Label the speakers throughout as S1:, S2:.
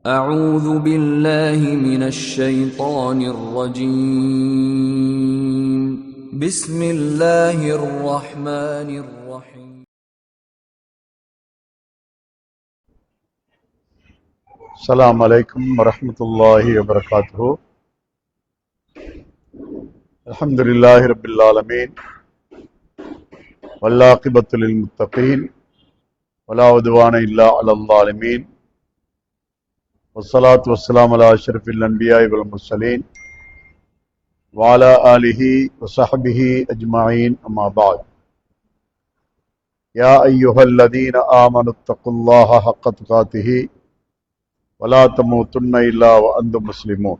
S1: أعوذ بالله من الشيطان الرجيم بسم الله الرحمن الرحيم
S2: السلام عليكم ورحمة الله وبركاته. الحمد لله رب العالمين والعاقبة للمتقين ولا عدوان إلا على الظالمين والصلاة والسلام على أشرف الأنبياء والمرسلين وعلى آله وصحبه أجمعين أما بعد. يا أيها الذين آمنوا اتقوا الله حق تقاته ولا تموتن إلا وأنتم مسلمون.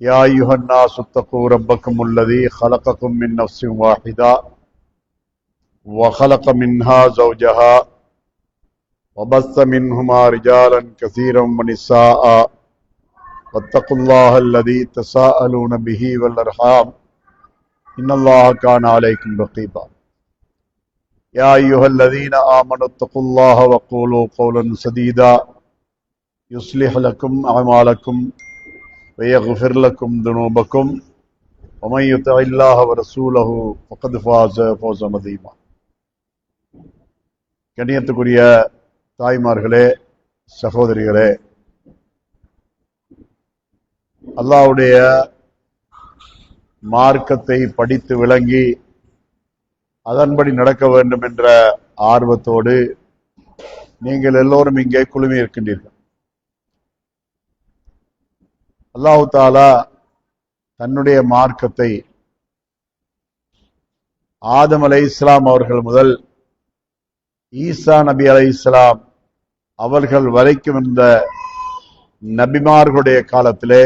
S2: يا أيها الناس اتقوا ربكم الذي خلقكم من نفس واحدة وخلق منها زوجها وبث منهما رجالا كثيرا ونساء واتقوا الله الذي تساءلون به والأرحام إن الله كان عليكم رقيبا. يا أيها الذين آمنوا اتقوا الله وقولوا قولا سديدا يصلح لكم أعمالكم ويغفر لكم ذنوبكم ومن يطع الله ورسوله فقد فاز فوزا عظيما. கண்ணியத்துக்குரிய தாய்மார்களே, சகோதரிகளே, அல்லாஹ்வுடைய மார்க்கத்தை படித்து விளங்கி அதன்படி நடக்க வேண்டும் என்ற ஆர்வத்தோடு நீங்கள் எல்லோரும் இங்கே குழுமி இருக்கின்றீர்கள். அல்லாஹ் தஆலா தன்னுடைய மார்க்கத்தை ஆதம் அலைஹிஸ்ஸலாம் அவர்கள் முதல் ஈசா நபி அலைஹிஸ்ஸலாம் அவர்கள் வரைக்கும் இருந்த நபிமார்களுடைய காலத்திலே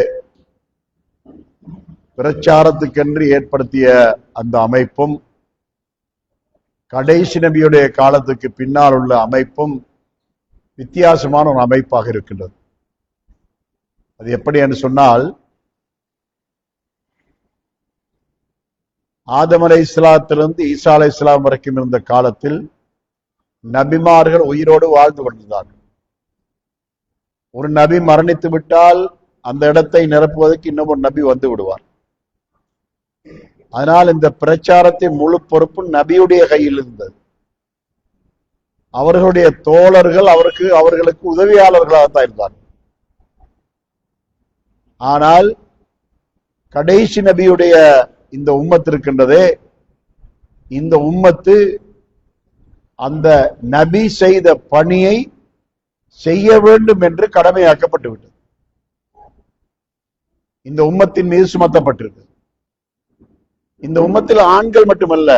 S2: பிரச்சாரத்துக்கென்று ஏற்படுத்திய அந்த அமைப்பும் கடைசி நபியுடைய காலத்துக்கு பின்னால் உள்ள அமைப்பும் வித்தியாசமான ஒரு அமைப்பாக இருக்கின்றது. அது எப்படி என்று சொன்னால், ஆதம் அலைஹிஸ்ஸலாத்திலிருந்து ஈசா அலைஹிஸ்ஸலாம் வரைக்கும் இருந்த காலத்தில் நபிமார்கள் உயிரோடு வாழ்ந்து கொண்டிருந்தார்கள். ஒரு நபி மரணித்து விட்டால் அந்த இடத்தை நிரப்புவதற்கு இன்னும் ஒரு நபி வந்து விடுவார். அதனால் இந்த பிரச்சாரத்தின் முழு பொறுப்பு நபியுடைய கையில் இருந்தது. அவர்களுடைய தோழர்கள் அவர்களுக்கு உதவியாளர்களாக தான் இருந்தார்கள். ஆனால் கடைசி நபியுடைய இந்த உம்மத்து இருக்கின்றதே, இந்த உம்மத்து அந்த நபி செய்த பணியை செய்ய வேண்டும் என்று கடமையாக்கப்பட்டு விட்டது. இந்த உம்மத்தின் மீது சுமத்தப்பட்டிருக்கு. இந்த உம்மத்தில் ஆண்கள் மட்டுமல்ல,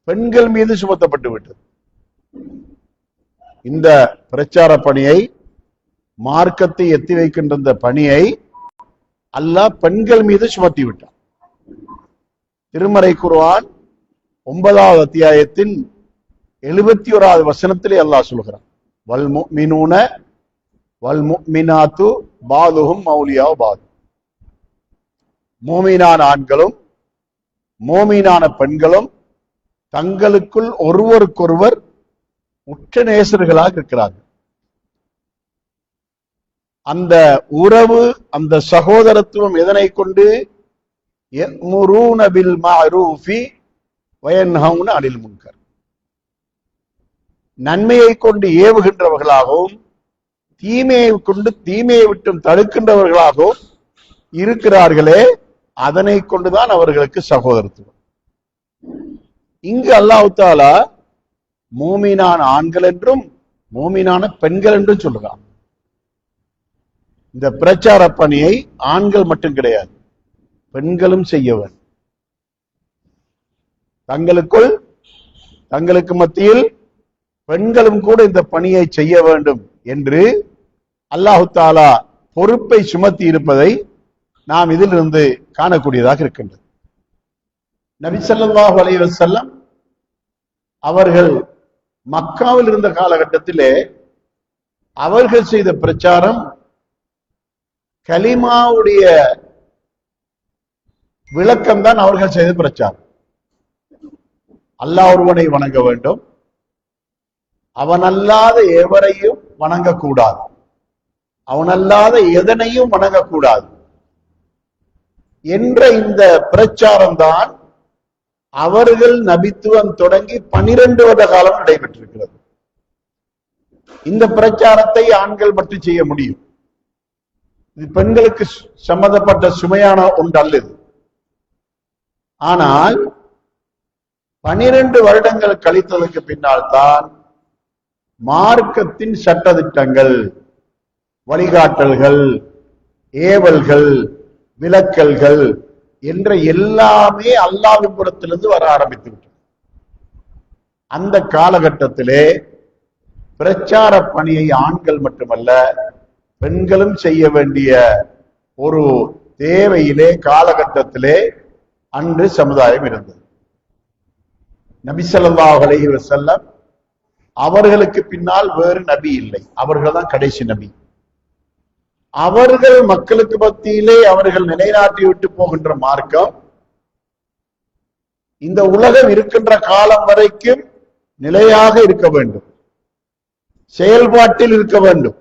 S2: பெண்கள் மீது சுமத்தப்பட்டு விட்டது. இந்த பிரச்சார பணியை, மார்க்கத்தை எத்தி வைக்கின்ற இந்த பணியை அல்லாஹ் பெண்கள் மீது சுமத்தி விட்டான். திருமறை குர்ஆன் 9வது அத்தியாயத்தின் 71வது வசனத்திலே அல்லாஹ் சொல்கிறான், வல் முஃமினூன வல் முஃமினாத்து பாதுஹும் மௌலியா பாது. மோமீனான ஆண்களும் மோமீனான பெண்களும் தங்களுக்குள் ஒருவருக்கொருவர் உற்ற நேசர்களாக இருக்கிறார்கள். அந்த உறவு, அந்த சகோதரத்துவம் எதனை கொண்டு? யஅ்முரூன பில் மஅரூஃபி வயன்ஹவுன அனில் முன்கர். நன்மையை கொண்டு ஏவுகின்றவர்களாகவும் தீமையை கொண்டு தீமையை விட்டும் தடுக்கின்றவர்களாகவும் இருக்கிறார்களே, அதனை கொண்டுதான் அவர்களுக்கு சகோதரத்துவம். இங்கு அல்லாஹ் தஆலா மூமினான ஆண்கள் என்றும் மூமினான பெண்கள் என்றும் சொல்றான். இந்த பிரச்சார பணியை ஆண்கள் மட்டும் கிடையாது, பெண்களும் செய்ய வேண்டும். தங்களுக்கு மத்தியில் பெண்களும் கூட இந்த பணியை செய்ய வேண்டும் என்று அல்லாஹ் தஆலா பொறுப்பை சுமத்தி இருப்பதை நாம் இதிலிருந்து காணக்கூடியதாக இருக்கின்றது. நபி ஸல்லல்லாஹு அலைஹி வஸல்லம் அவர்கள் மக்காவில் இருந்த காலகட்டத்திலே அவர்கள் செய்த பிரச்சாரம் கலிமாவுடைய விளக்கம் தான். அவர்கள் செய்த பிரச்சாரம் அல்லாஹ் ஒருவனை வணங்க வேண்டும், அவன் அல்லாத எவரையும் வணங்கக்கூடாது, அவனல்லாத எதனையும் வணங்கக்கூடாது என்ற இந்த பிரச்சாரம் தான் அவர்கள் நபித்துவம் தொடங்கி 12 வருட காலம் நடைபெற்றிருக்கிறது. இந்த பிரச்சாரத்தை ஆண்கள் மட்டும் செய்ய முடியும். இது பெண்களுக்கு சம்பந்தப்பட்ட சுமையான ஒன்று அல்லது. ஆனால் 12 வருடங்கள் கழித்ததற்கு பின்னால் தான் மார்க்கத்தின் சட்டதிட்டங்கள், வழிகாட்டல்கள், ஏவல்கள், விலக்கல்கள் என்ற எல்லாமே அல்லாஹ்வின் புறத்திலிருந்து வர ஆரம்பித்து விட்டது. அந்த காலகட்டத்திலே பிரச்சார பணியை ஆண்கள் மட்டுமல்ல பெண்களும் செய்ய வேண்டிய ஒரு தேவையிலே காலகட்டத்திலே அன்று சமுதாயம் இருந்தது. நபி ஸல்லல்லாஹு அலைஹி வஸல்லம் அவர்களுக்கு பின்னால் வேறு நபி இல்லை, அவர்கள் தான் கடைசி நபி. அவர்கள் மக்களுக்கு மத்தியிலே அவர்கள் நிலைநாட்டி விட்டு போகின்ற மார்க்கம் இந்த உலகம் இருக்கின்ற காலம் வரைக்கும் நிலையாக இருக்க வேண்டும், செயல்பாட்டில் இருக்க வேண்டும்,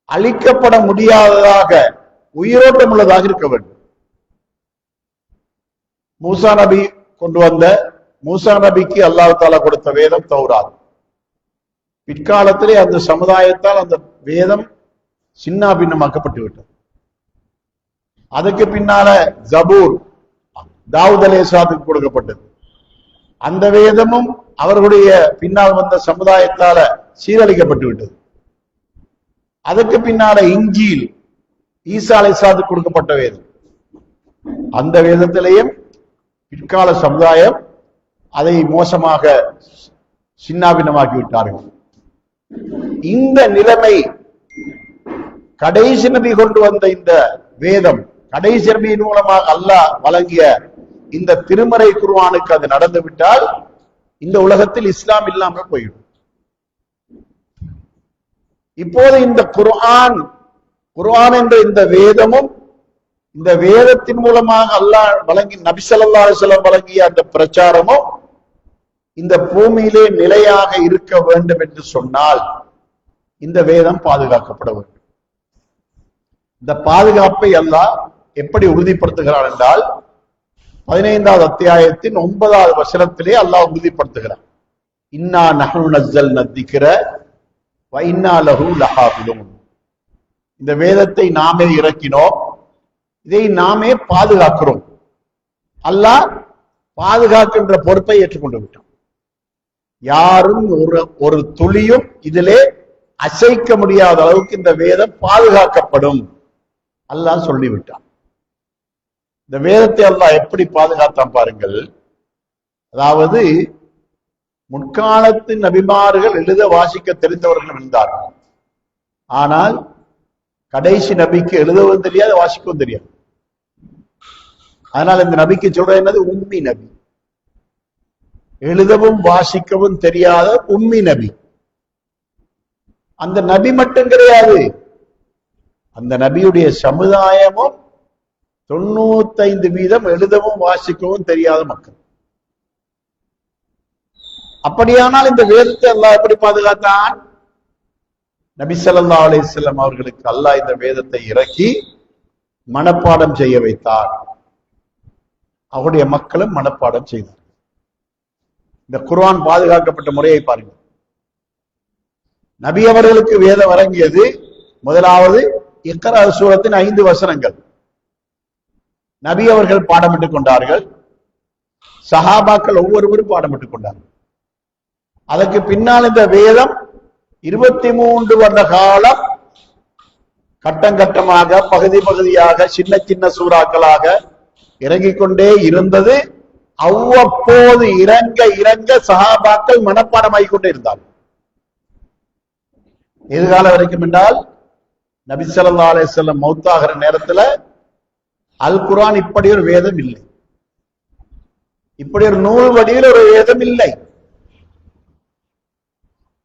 S2: அழிக்கப்பட முடியாததாக உயிரோட்டம் உள்ளதாக இருக்க வேண்டும். மூசா நபி கொண்டு வந்த மூசா நபிக்கு அல்லாஹ் தஆலா கொடுத்த வேதம் தௌராத். பிற்காலத்திலே அந்த சமுதாயத்தால் அந்த வேதம் சின்ன பின்னமாக்கப்பட்டு விட்டது. அதுக்கு பின்னால ஜபூர் தாவூத் அலைஹிஸ்ஸலாத்துக்கு கொடுக்கப்பட்டது. அந்த வேதமும் அவர்களுடைய பின்னால் வந்த சமுதாயத்தால சீரழிக்கப்பட்டு விட்டது. அதுக்கு பின்னால இன்ஜீல் ஈசா அலைஹிஸ்ஸலாத்துக்கு கொடுக்கப்பட்ட வேதம். அந்த வேதத்திலேயும் பிற்கால சமுதாயம் அதை மோசமாக சின்னாபின்னமாக்கி விட்டார்கள். இந்த நிலைமை கடைசி நபி கொண்டு வந்த இந்த வேதம், கடைசி நபியின் மூலமாக அல்லாஹ் வழங்கிய இந்த திருமறை குர்ஆனுக்கு அது நடந்து விட்டால் இந்த உலகத்தில் இஸ்லாம் இல்லாமல் போயிடும். இப்போது இந்த குர்ஆன் என்ற இந்த வேதமும் இந்த வேதத்தின் மூலமாக அல்லாஹ் வழங்கி நபி ஸல்லல்லாஹு அலைஹி வஸல்லம் வழங்கிய அந்த பிரச்சாரமும் இந்த பூமியிலே நிலையாக இருக்க வேண்டும் என்று சொன்னால் இந்த வேதம் பாதுகாக்கப்பட வேண்டும். இந்த பாதுகாப்பை அல்லாஹ் எப்படி உறுதிப்படுத்துகிறார் என்றால் 15வது அத்தியாயத்தின் 9வது வசனத்திலே அல்லாஹ் உறுதிப்படுத்துகிறார். இன்னா நஹ்னு நஸ்ஸல்னா ذிக்ர வ இன்னா லஹு லஹாஃபிதுன். இந்த வேதத்தை நாமே இறக்கினோம், இதை நாமே பாதுகாக்கிறோம். அல்லாஹ் பாதுகாக்கின்ற பொறுப்பை ஏற்றுக்கொண்டு விட்டான். யாரும் ஒரு துளியும் இதிலே அசைக்க முடியாத அளவுக்கு இந்த வேதம் பாதுகாக்கப்படும் அல்லாஹ் சொல்லிவிட்டான். இந்த வேதத்தை அல்லாஹ் எப்படி பாதுகாத்தான் பாருங்கள். அதாவது முற்காலத்து நபிமார்கள் எழுத வாசிக்க தெரிந்தவர்கள் இருந்தார்கள். ஆனால் கடைசி நபிக்கு எழுதவும் தெரியாது, வாசிக்கவும் தெரியாது. அதனால் இந்த நபிக்கு சொல்ற என்னது? உம்மி நபி. எழுதவும் வாசிக்கவும் தெரியாத உம்மி நபி. அந்த நபி மட்டும் கிடையாது, அந்த நபியுடைய சமுதாயமும் 95% எழுதவும் வாசிக்கவும் தெரியாத மக்கள். அப்படியானால் இந்த வேதத்தை அல்லாஹ் எப்படி பாதுகாத்தான்? நபி ஸல்லல்லாஹு அலைஹி வஸல்லம் அவர்களுக்கு அல்லாஹ் இந்த வேதத்தை இறக்கி மனப்பாடம் செய்ய வைத்தார். அவருடைய மக்களும் மனப்பாடம் செய்தார். இந்த குர்ஆன் பாதுகாக்கப்பட்ட முறையை பாருங்கள். நபி அவர்களுக்கு வேதம் வழங்கியது முதலாவது இக்ரா சூரத்தின் 5 வசனங்கள். நபி அவர்கள் பாடமிட்டுக் கொண்டார்கள், சஹாபாக்கள் ஒவ்வொருவரும் பாடமிட்டுக் கொண்டார்கள். அதற்கு பின்னால் இந்த வேதம் 23 வருட காலம் கட்டங்கட்டமாக பகுதி பகுதியாக சின்ன சின்ன சூறாக்களாக இறங்கிக் கொண்டே இருந்தது. அவ்வப்போது இறங்க இறங்க சஹாபாக்கள் மனப்பாடமாகிக் கொண்டே இருந்தார்கள். எதிர்காலம் வரைக்கும் என்றால் நபி ஸல்லல்லாஹு அலைஹி வஸல்லம் மௌத்தாகிற நேரத்துல அல் குர்ஆன் இப்படி ஒரு வேதம் இல்லை, இப்படி ஒரு நூல் வடிவில் ஒரு வேதம் இல்லை.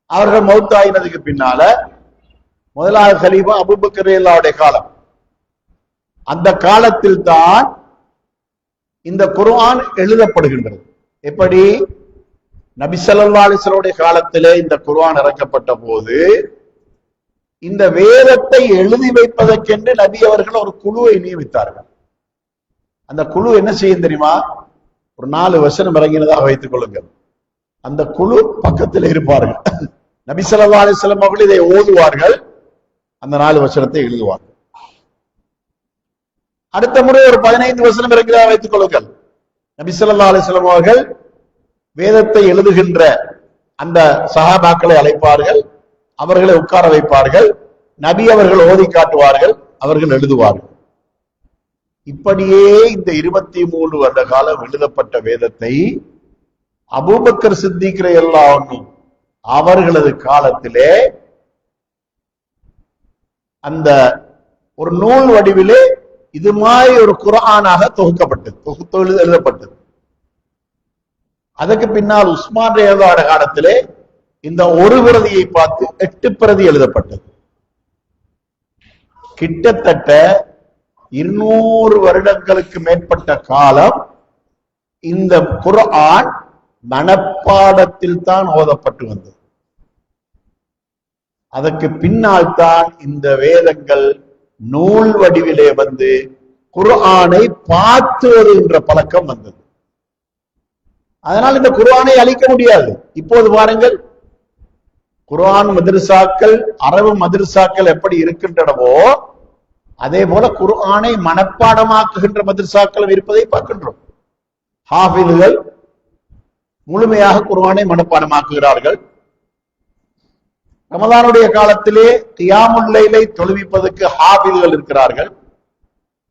S2: அவர்கள் மௌத்தாயினதுக்கு பின்னால முதலாவது கலீஃபா அபூபக்கர் ரலியல்லாஹு காலம், அந்த காலத்தில் தான் இந்த குர்ஆன் எழுதப்படுகின்றது. எப்படி? நபி ஸல்லல்லாஹு அலைஹி வஸல்லம் காலத்திலே இந்த குர்ஆன் இறக்கப்பட்ட போது இந்த வேதத்தை எழுதி வைப்பதற்கென்று நபி அவர்கள் ஒரு குழுவை நியமித்தார்கள். அந்த குழு என்ன செய்யும் தெரியுமா? ஒரு 4 வசனம் இறங்கினதாக வைத்துக் கொள்ளுங்கள். அந்த குழு பக்கத்தில் இருப்பார்கள். நபி ஸல்லல்லாஹு அலைஹி வஸல்லம் அவர்கள் இதை ஓதுவார்கள், அந்த 4 வசனத்தை எழுதுவார்கள். அடுத்த முறை ஒரு 15 வசனம் இறங்கினதாக வைத்துக் கொள்ளுங்கள். நபி ஸல்லல்லாஹு அலைஹி வஸல்லம் அவர்கள் வேதத்தை எழுதுகின்ற அந்த சஹாபாக்களை அழைப்பார்கள், அவர்களை உட்கார வைப்பார்கள், நபி அவர்கள் ஓதி காட்டுவார்கள், அவர்கள் எழுதுவார்கள். இப்படியே இந்த 23 வருட காலம் எழுதப்பட்ட வேதத்தை அபூபக்கர் சித்திக் ரலியல்லாஹு அன்ஹு அவர்களது காலத்திலே அந்த ஒரு நூல் வடிவிலே இது மாதிரி ஒரு குர்ஆனாக தொகுத்து எழுதப்பட்டது. அதற்கு பின்னால் உஸ்மான் ரலியல்லாஹு காலத்திலே இந்த ஒரு பிரதியை பார்த்து 8 பிரதி எழுதப்பட்டது. கிட்டத்தட்ட 200 வருடங்களுக்கு மேற்பட்ட காலம் இந்த குர்ஆன் மனப்பாடத்தில் தான் ஓதப்பட்டு வந்தது. அதற்கு பின்னால் தான் இந்த வேதங்கள் நூல் வடிவிலே வந்து குர்ஆனை பார்த்து என்ற பழக்கம் வந்தது. அதனால் இந்த குர்ஆனை அழிக்க முடியாது. இப்போது பாருங்கள், குர்ஆன் மதரசாக்கள், அரபு மதரசாக்கள் எப்படி இருக்கின்றனவோ அதே போல குர்ஆனை மனப்பாடமாக்குகின்ற மதரசாக்கள் இருப்பதை பார்க்கின்றோம். ஹாஃபிதுகள் முழுமையாக குர்ஆனை மனப்பாடமாக்குகிறார்கள். ரமலானுடைய காலத்திலே கியாமுல் லைலை தொழுவிப்பதற்கு ஹாஃபிதுகள் இருக்கிறார்கள்.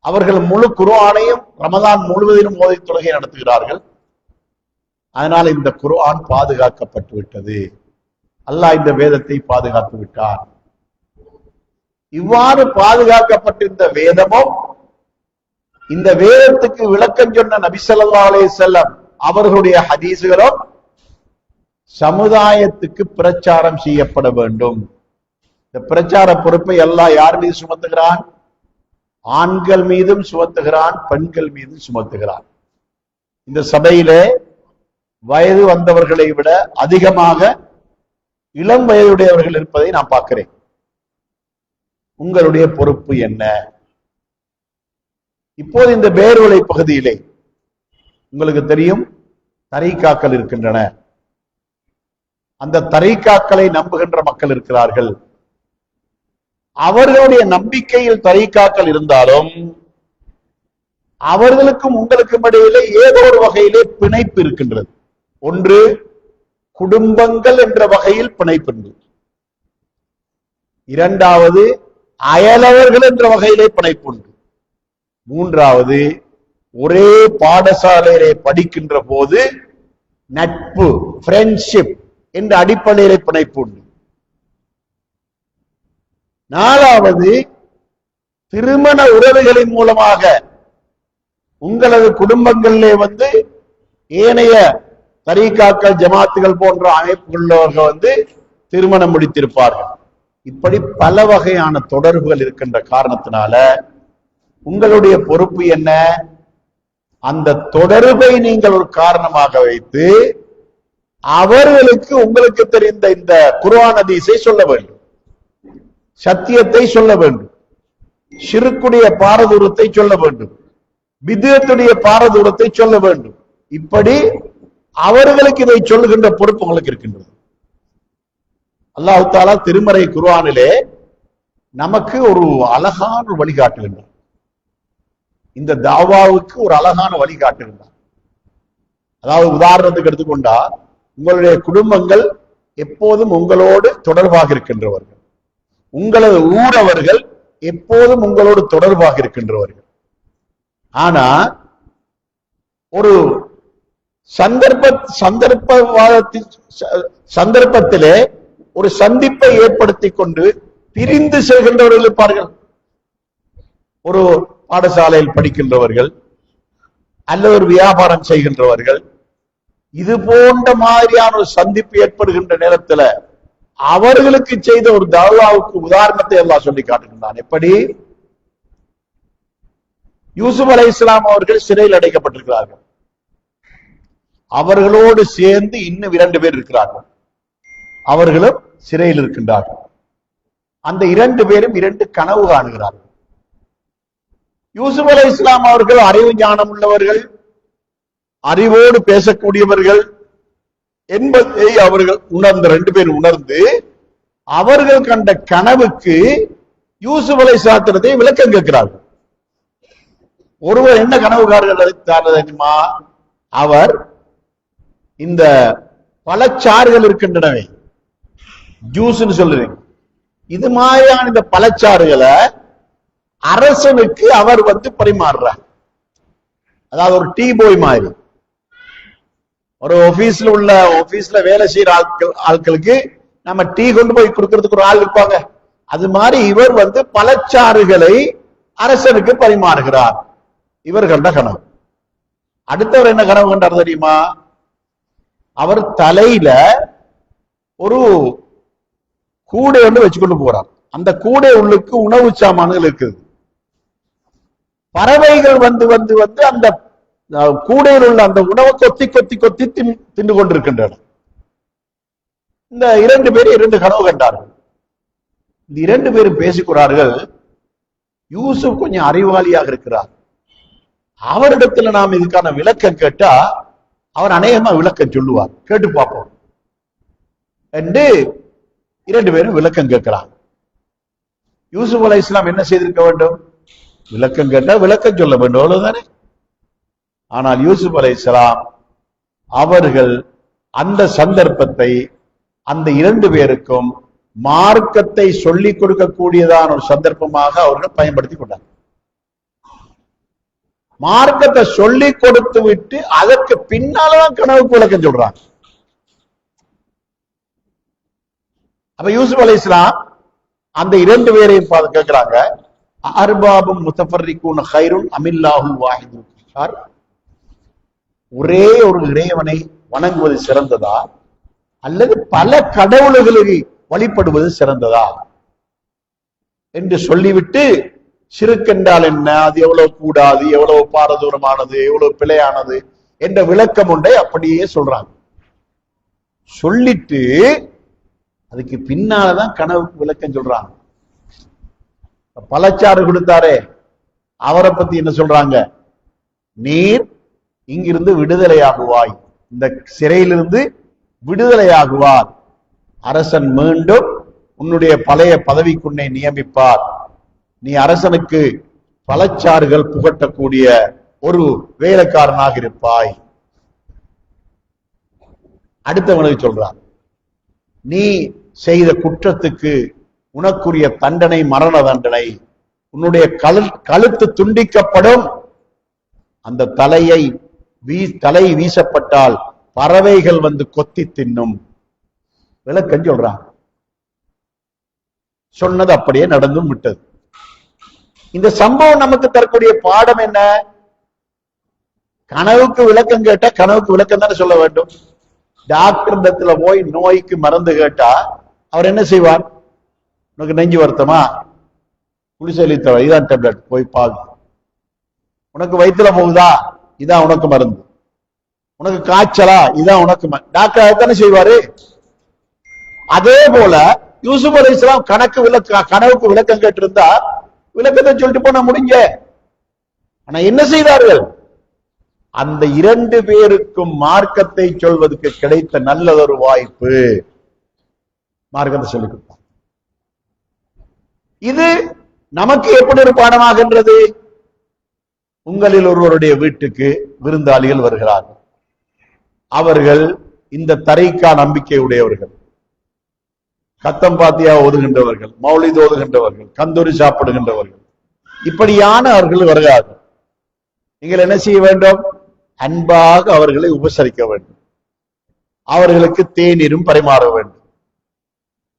S2: அவர்கள் முழு குர்ஆனையும் ரமலான் முழுவதிலும் ஓதி தொழுகை நடத்துகிறார்கள். அதனால் இந்த குர்ஆன் பாதுகாக்கப்பட்டு விட்டது. அல்லாஹ் இந்த வேதத்தை பாதுகாத்து விட்டார். இவ்வாறு பாதுகாக்கப்பட்டிருந்த வேதமும் இந்த வேதத்துக்கு விளக்கம் சொன்ன நபி ஸல்லல்லாஹு அலைஹி வஸல்லம் அவர்களுடைய ஹதீஸ்களும் சமுதாயத்துக்கு பிரச்சாரம் செய்யப்பட வேண்டும். இந்த பிரச்சார பொறுப்பை அல்லாஹ் யார் மீது சுமத்துகிறான்? ஆண்கள் மீதும் சுமத்துகிறான், பெண்கள் மீதும் சுமத்துகிறான். இந்த சபையிலே வயது வந்தவர்களை விட அதிகமாக இளம் வயதுடையவர்கள் இருப்பதை நான் பார்க்கிறேன். உங்களுடைய பொறுப்பு என்ன? இப்போது இந்த பேர்வளை பகுதியிலே உங்களுக்கு தெரியும் தரீகாக்கள் இருக்கின்றன. அந்த தரீகாக்களை நம்புகின்ற மக்கள் இருக்கிறார்கள். அவர்களுடைய நம்பிக்கையில் தரீகாக்கள் இருந்தாலும் அவர்களுக்கும் உங்களுக்கும் இடையிலே ஏதோ ஒரு வகையிலே பிணைப்பு இருக்கின்றது. ஒன்று குடும்பங்கள் என்ற வகையில் பிணைப்பு. இரண்டாவது அயலவர்கள் என்ற வகையிலே பிணைப்பு உண்டு. மூன்றாவது ஒரே பாடசாலையிலே படிக்கின்ற போது நட்பு, ஃப்ரெண்ட்ஷிப் என்ற அடிப்படையிலே பிணைப்பு உண்டு. நாலாவது திருமண உறவுகளின் மூலமாக உங்களது குடும்பங்களிலே வந்து ஏனைய தரீகாக்கள், ஜமாத்துகள் போன்ற அமைப்புள்ளவர்கள் வந்து திருமணம் முடித்திருப்பார்கள். இப்படி பல வகையான தொடர்புகள் இருக்கின்ற காரணத்தினால உங்களுடைய பொறுப்பு என்ன? அந்த தொடர்பை நீங்கள் ஒரு காரணமாக வைத்து அவர்களுக்கு உங்களுக்கு தெரிந்த இந்த குர்ஆன் ஹதீஸை சொல்ல வேண்டும், சத்தியத்தை சொல்ல வேண்டும், ஷிர்க்குடைய பாரதூரத்தை சொல்ல வேண்டும், பித்அத்துடைய பாரதூரத்தை சொல்ல வேண்டும். இப்படி அவர்களுக்கு இதை சொல்லுகின்ற பொறுப்பு உங்களுக்கு இருக்கின்றது. அல்லாஹ் தஆலா திருமறை குர்ஆனிலே நமக்கு ஒரு அழகான வழிகாட்டுகின்றார். இந்த தாவாவுக்கு ஒரு அழகான வழிகாட்டுகின்றார். அதாவது உதாரணத்துக்கு எடுத்துக்கொண்டா, உங்களுடைய குடும்பங்கள் எப்போதும் உங்களோடு தொடர்பாக இருக்கின்றவர்கள், உங்களது ஊரவர்கள் எப்போதும் உங்களோடு தொடர்பாக இருக்கின்றவர்கள். ஆனா ஒரு சந்தர்ப்பத்திலே ஒரு சந்திப்பை ஏற்படுத்தி கொண்டு பிரிந்து செல்கின்றவர்கள் இருப்பார்கள். ஒரு பாடசாலையில் படிக்கின்றவர்கள் அல்லது ஒரு வியாபாரம் செய்கின்றவர்கள், இது போன்ற மாதிரியான ஒரு சந்திப்பு ஏற்படுகின்ற நேரத்தில் அவர்களுக்கு செய்த ஒரு தஅவாவுக்கு உதாரணத்தை அல்லாஹ் சொல்லி காட்டுகின்றான். எப்படி? யூசுப் அலைஹிஸ்ஸலாம் அவர்கள் சிறையில் அடைக்கப்பட்டிருக்கிறார்கள். அவர்களோடு சேர்ந்து இன்னும் 2 பேர் இருக்கிறார்கள், அவர்களும் சிறையில் இருக்கின்றார்கள். அந்த இரண்டு பேரும் இரண்டு கனவு காணுகிறார்கள். யூசுப் அலைஹிஸ்ஸலாம் அவர்கள் அறிவு ஞானம் உள்ளவர்கள், அறிவோடு பேசக்கூடியவர்கள் என்பதை அவர்கள் உணர்ந்த ரெண்டு பேரும் உணர்ந்து அவர்கள் கண்ட கனவுக்கு யூசுப் அலைஹிஸ்ஸலாத்தை விளக்கம் கேட்கிறார்கள். ஒருவர் என்ன கனவுகாரர்கள் தெரியுமா? அவர் இந்த பழச்சாறுகள் இருக்கின்றனவே, ஜூஸ்ன்னு சொல்றேன், இது மாதிரியான இந்த பழச்சாறுகளை அரசனுக்கு அவர் பரிமாறுறார். அதாவது ஒரு டீ பாய் மாதிரி, ஒரு ஆபீஸ்ல வேலை செய்யற ஆட்களுக்கு நம்ம டீ கொண்டு போய் கொடுக்கறதுக்கு ஒரு ஆள் இருப்பாங்க. அது மாதிரி இவர் பழச்சாறுகளை அரசனுக்கு பரிமாறுகிறார். இவர் கண்ட கனவு. அடுத்தவர் என்ன கனவு கண்டார் தெரியுமா? அவர் தலையில ஒரு கூடை வச்சு கொண்டு போறார். அந்த கூடை உள்ளுக்கு உணவு சாமான்கள் இருக்குது. பறவைகள் அந்த கூடையில் உள்ள அந்த உணவை கொத்தி கொத்தி கொத்தி தின்று கொண்டிருக்கின்றன. இந்த இரண்டு பேரும் இரண்டு கனவு கண்டார்கள். இந்த இரண்டு பேரும் பேசிக்கிறார்கள். யூசுப் கொஞ்சம் அறிவாளியாக இருக்கிறார், அவரிடத்துல நாம் இதுக்கான விளக்கம் கேட்டா அவர் அநேகமா விளக்கம் சொல்லுவார், கேட்டு பார்ப்போம் என்று இரண்டு பேரும் விளக்கம் கேட்கிறார். யூசுப் அலைஹிஸ்ஸலாம் என்ன செய்திருக்க வேண்டும்? விளக்கம் கேட்டா விளக்கம் சொல்ல வேண்டும், அவ்வளவுதானே. ஆனால் யூசுப் அலைஹிஸ்ஸலாம் அவர்கள் அந்த சந்தர்ப்பத்தை அந்த இரண்டு பேருக்கும் மார்க்கத்தை சொல்லிக் கொடுக்கக்கூடியதான ஒரு சந்தர்ப்பமாக அவர்கள் பயன்படுத்தி கொண்டார். மார்க்கத்தை சொல்லி கொடுத்து விட்டு அதற்கு பின்னால்தான் கனவுக்கு விளக்கம் சொல்றாங்க. அப்ப யூசுப் அலைஹிஸ்ஸலாம் அந்த இரண்டு பேரையும் கேட்கிறாங்க, அர்பாபும் முத்தஃபர்ரிகூன கைருன் அமில்லாஹுல் வாஹிதுல் கஹ்ஹார், ஒரே ஒரு இறைவனை வணங்குவது சிறந்ததா அல்லது பல கடவுள்களை வழிபடுவது சிறந்ததா என்று சொல்லிவிட்டு, ஷிர்க் என்றால் என்ன, அது எவ்வளவு கூடாது, எவ்வளவு பாரதூரமானது, எவ்வளவு பிழையானது என்ற விளக்கம் ஒன்றை அப்படியே சொல்றாங்க. சொல்லிட்டு அதுக்கு பின்னாலதான் கனவுக்கு விளக்கம் சொல்றாங்க. பழச்சாறு கொடுத்தாரே அவரை பத்தி என்ன சொல்றாங்க? நீர் இங்கிருந்து விடுதலையாகுவாய், இந்த சிறையிலிருந்து விடுதலையாகுவார், அரசன் மீண்டும் உன்னுடைய பழைய பதவிக்குன்னை நியமிப்பார், நீ அரசனுக்கு பழச்சாறுகள் புகட்டக்கூடிய ஒரு வேலைக்காரனாக இருப்பாய். அடுத்தவனுக்கு சொல்றார், நீ செய்த குற்றத்துக்கு உனக்குரிய தண்டனை மரண தண்டனை, உன்னுடைய கழுத்து துண்டிக்கப்படும், அந்த தலை வீசப்பட்டால் பறவைகள் கொத்தி தின்னும். விளக்கம் சொல்றான். சொன்னது அப்படியே நடந்தும் விட்டது. இந்த சம்பவம் நமக்கு தரக்கூடிய பாடம் என்ன? கனவுக்கு விளக்கம் கேட்டா கனவுக்கு விளக்கம் தானே சொல்ல வேண்டும். டாக்டர் இடத்துல போய் நோய்க்கு மருந்து கேட்டா அவர் என்ன செய்வார்? உனக்கு நெஞ்சு வருத்தமா, குளிசலித்தவ, இதான் டேப்லெட், போய் பாரு. உனக்கு வயிற்றுல போகுதா, இதான் உனக்கு மருந்து. உனக்கு காய்ச்சலா, இதான் உனக்கு டாக்டர் தானே செய்வாரு. அதே போல யூசுப் அலைஹிஸ்ஸலாம் கனவுக்கு விளக்கம் கேட்டிருந்தா விளக்கத்தை சொல்லிட்டு போன முடிஞ்ச. ஆனா என்ன செய்தார்கள்? அந்த இரண்டு பேருக்கும் மார்க்கத்தை சொல்வதற்கு கிடைத்த நல்லதொரு வாய்ப்பு, மார்க்கத்தை சொல்லிக் கொடுத்தார். இது நமக்கு எப்படி ஒரு பாடமாகின்றது? உங்களில் ஒருவருடைய வீட்டுக்கு விருந்தாளிகள் வருகிறார்கள். அவர்கள் இந்த தரைக்கா நம்பிக்கை உடையவர்கள், கத்தம் பாத்தியா ஓதுகின்றவர்கள், மௌலித் ஓதுகின்றவர்கள், கந்தூரி சாப்பிடுகின்றவர்கள், இப்படியான அவர்கள் வருகிறார்கள். நீங்கள் என்ன செய்ய வேண்டும்? அன்பாக அவர்களை உபசரிக்க வேண்டும், அவர்களுக்கு தேநீரும் பரிமாற வேண்டும்.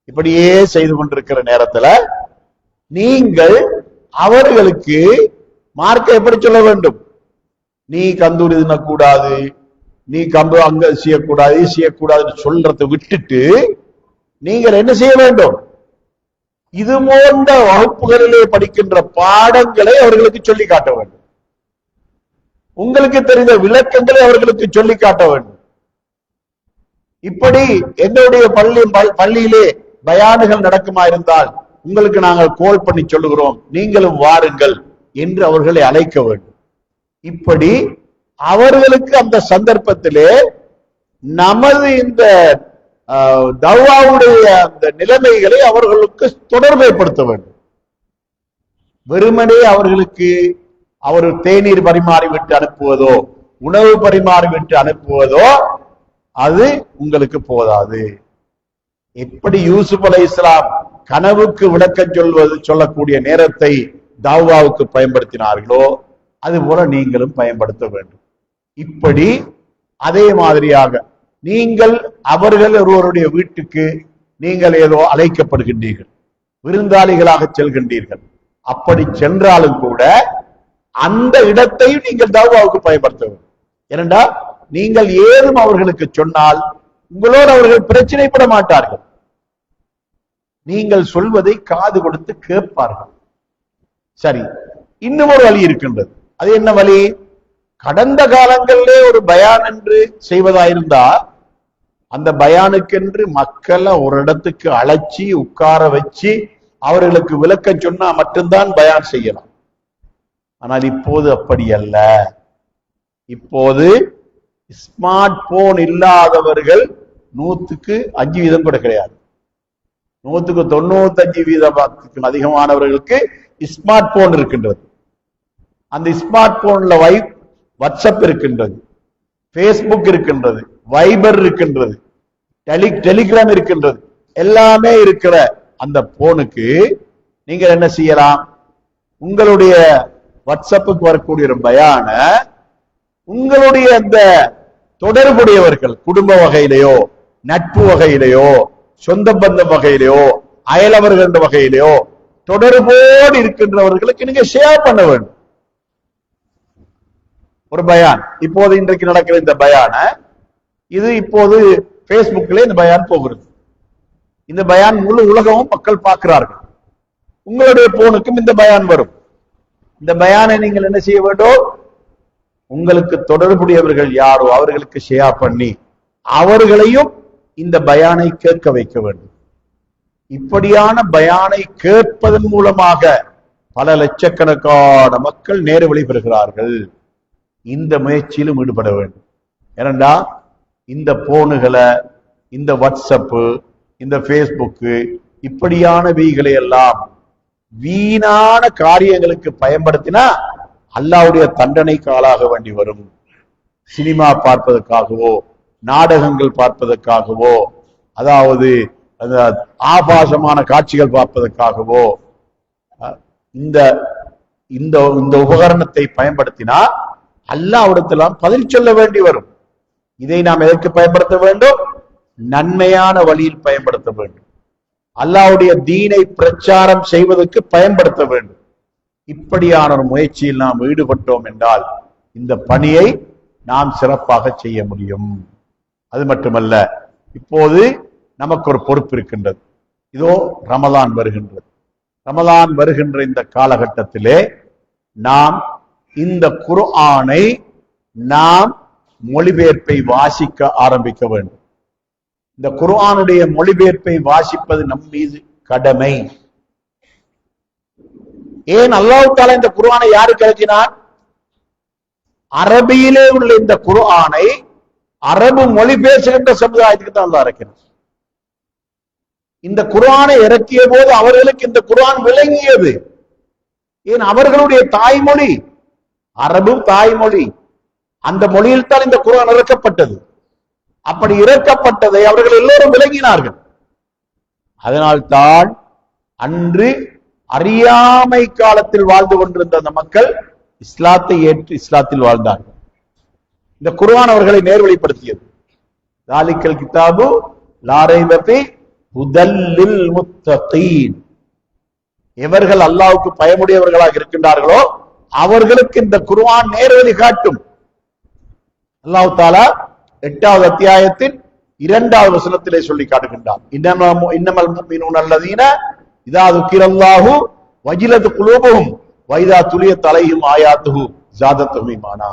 S2: இப்படியே செய்து கொண்டிருக்கிற நேரத்துல நீங்கள் அவர்களுக்கு மார்க்க எப்படி சொல்ல வேண்டும்? நீ கந்தூரி தின்னக்கூடாது, நீ கம்பு அங்க செய்யக்கூடாதுன்னு சொல்றதை விட்டுட்டு நீங்கள் என்ன செய்ய வேண்டும்? இது போன்ற வகுப்புகளிலே படிக்கின்ற பாடங்களை அவர்களுக்கு சொல்லி காட்ட வேண்டும். உங்களுக்கு தெரிந்த விளக்கங்களை அவர்களுக்கு சொல்லி காட்ட வேண்டும். இப்படி என்னுடைய பள்ளியிலே பயானுகள் நடக்குமா இருந்தால் உங்களுக்கு நாங்கள் கோல் பண்ணி சொல்லுகிறோம், நீங்களும் வாருங்கள் என்று அவர்களை அழைக்க வேண்டும். இப்படி அவர்களுக்கு அந்த சந்தர்ப்பத்திலே நமது இந்த தவ்வாவுடைய அந்த நிலைமைகளை அவர்களுக்கு தொடர்புபடுத்த வேண்டும். வெறுமனே அவர்களுக்கு அவர் தேநீர் பரிமாறிவிட்டு அனுப்புவதோ உணவு பரிமாறிவிட்டு அனுப்புவதோ அது உங்களுக்கு போதாது. எப்படி யூசுப் அலைஹிஸ்ஸலாம் கனவுக்கு விளக்கம் சொல்லக்கூடிய நேரத்தை தாவாவுக்கு பயன்படுத்தினார்களோ அது போல நீங்களும் பயன்படுத்த வேண்டும். இப்படி அதே மாதிரியாக நீங்கள் அவர்கள் ஒருவருடைய வீட்டுக்கு நீங்கள் ஏதோ அழைக்கப்படுகின்றீர்கள், விருந்தாளிகளாக செல்கின்றீர்கள். அப்படி சென்றாலும் கூட அந்த இடத்தையும் நீங்கள் தாவாவுக்கு பயன்படுத்த வேண்டும். ஏனென்றா நீங்கள் ஏதும் அவர்களுக்கு சொன்னால் உங்களோடு அவர்கள் பிரச்சனைப்பட மாட்டார்கள். நீங்கள் சொல்வதை காது கொடுத்து கேட்பார்கள். சரி, இன்னும் ஒரு வழி இருக்கின்றது. அது என்ன வழி? கடந்த காலங்களிலே ஒரு பயான் என்று செய்வதாயிருந்தா அந்த பயானுக்கென்று மக்களை ஒரு இடத்துக்கு அழைச்சி உட்கார வச்சு அவர்களுக்கு விளக்கம் சொன்னா மட்டும்தான் பயான் செய்யலாம். ஆனால் இப்போது அப்படி அல்ல. இப்போது ஸ்மார்ட் போன் இல்லாதவர்கள் 100% கூட கிடையாது. 95% அதிகமானவர்களுக்கு ஸ்மார்ட் போன் இருக்கின்றது. அந்த ஸ்மார்ட் போன்ல வாட்ஸ்அப் இருக்கின்றது, பேஸ்புக் இருக்கின்றது, வைபர் இருக்கின்றது, டெலிகிராம் இருக்கின்றது. எல்லாமே இருக்கிற அந்த போனுக்கு நீங்க என்ன செய்யலாம்? உங்களுடைய வாட்ஸ்அப்புக்கு வரக்கூடிய ஒரு பயான உங்களுடைய அந்த தொடர்புடையவர்கள் குடும்ப வகையிலேயோ நட்பு வகையிலேயோ சொந்த பந்த வகையிலேயோ அயலவர்கள் வகையிலேயோ தொடர்போடு இருக்கின்றவர்களுக்கு நீங்க ஷேர் பண்ண வேண்டும். ஒரு பயான் இப்போது இன்றைக்கு நடக்கிற இந்த பயான இது இப்போது பேஸ்புக்ல இந்த பயான் போகிறது. இந்த பயான் முழு உலகமும் மக்கள் பார்க்கிறார்கள். உங்களுடைய போனுக்கும் இந்த பயான் வரும். இந்த பயானை நீங்கள் என்ன செய்ய வேண்டும்? உங்களுக்கு தொடர்புடையவர்கள் யாரோ அவர்களுக்கு ஷேர் பண்ணி அவர்களையும் இந்த பயானை கேட்க வைக்க வேண்டும். இப்படியான பயானை கேட்பதன் மூலமாக பல லட்சக்கணக்கான மக்கள் நேரு வழி பெறுகிறார்கள். இந்த முயற்சியிலும் ஈடுபட வேண்டும். ஏனென்றா இந்த போனுகளை, இந்த வாட்ஸ்அப்பு, இந்த பேஸ்புக்கு இப்படியான வீகளை எல்லாம் வீணான காரியங்களுக்கு பயன்படுத்தினா அல்லாஹ்வுடைய தண்டனைக்கு ஆளாக வேண்டி வரும். சினிமா பார்ப்பதற்காகவோ நாடகங்கள் பார்ப்பதற்காகவோ அதாவது ஆபாசமான காட்சிகள் பார்ப்பதற்காகவோ இந்த இந்த இந்த உபகரணத்தை பயன்படுத்தினா அல்லாஹ்விடத்தில் பதில் சொல்ல வேண்டி வரும். இதை நாம் எதற்கு பயன்படுத்த வேண்டும்? நன்மையான வழியில் பயன்படுத்த வேண்டும். அல்லாஹ்வுடைய தீனை பிரச்சாரம் செய்வதற்கு பயன்படுத்த வேண்டும். இப்படியான ஒரு முயற்சியில் நாம் ஈடுபட்டோம் என்றால் இந்த பணியை நாம் சிறப்பாக செய்ய முடியும். அது மட்டுமல்ல, இப்போது நமக்கு ஒரு பொறுப்பு இருக்கின்றது. இதோ ரமலான் வருகின்றது. ரமலான் வருகின்ற இந்த காலகட்டத்திலே நாம் இந்த குர்ஆனை நாம் மொழிபெயர்ப்பை வாசிக்க ஆரம்பிக்க வேண்டும். இந்த குர்ஆனுடைய மொழிபெயர்ப்பை வாசிப்பது நம் மீது கடமை. ஏன் அல்லாஹ் தஆலா இந்த குர்ஆனை யாருக்கு இறக்கினார்? அரபியிலே உள்ள இந்த குர்ஆனை அரபு மொழி பேசுகின்ற சமுதாயத்துக்கு தான் அல்லாஹ் இறக்கினார். இந்த குர்ஆனை இறக்கிய போது அவர்களுக்கு இந்த குர்ஆன் விளங்கியது. ஏன்? அவர்களுடைய தாய்மொழி அரபு தாய்மொழி. அந்த மொழியில் தான் இந்த குர்ஆன் இறக்கப்பட்டது. அப்படி இறக்கப்பட்டதை அவர்கள் எல்லோரும் விளங்கினார்கள். அதனால்தான் அன்று அறியாமை காலத்தில் வாழ்ந்து கொண்டிருந்த அந்த மக்கள் இஸ்லாத்தை ஏற்று இஸ்லாத்தில் வாழ்ந்தார்கள். இந்த குர்ஆன் அவர்களை நேர்வழிப்படுத்தியது. தாலிக்கல் கிதாபு லா ரைப ஃபீஹி ஹுதல் லில் முத்தகீன். எவர்கள் அல்லாஹ்வுக்கு பயமுடையவர்களாக இருக்கின்றார்களோ அவர்களுக்கு இந்த குர்ஆன் நேர்வழி காட்டும். அல்லாஹ் தஆலா 8வது அத்தியாயத்தின் 2வது வசனத்திலே சொல்லி காட்டுகின்றார். இன்னமல் முஃமினூன அல்லதீன இதா ذுகிரல்லாஹு வஜிலத் குலூபுஹும் வ இதா துலியத் அலைஹிம் ஆயாத்துஹு ஸாதத்துஹும் ஈமானா.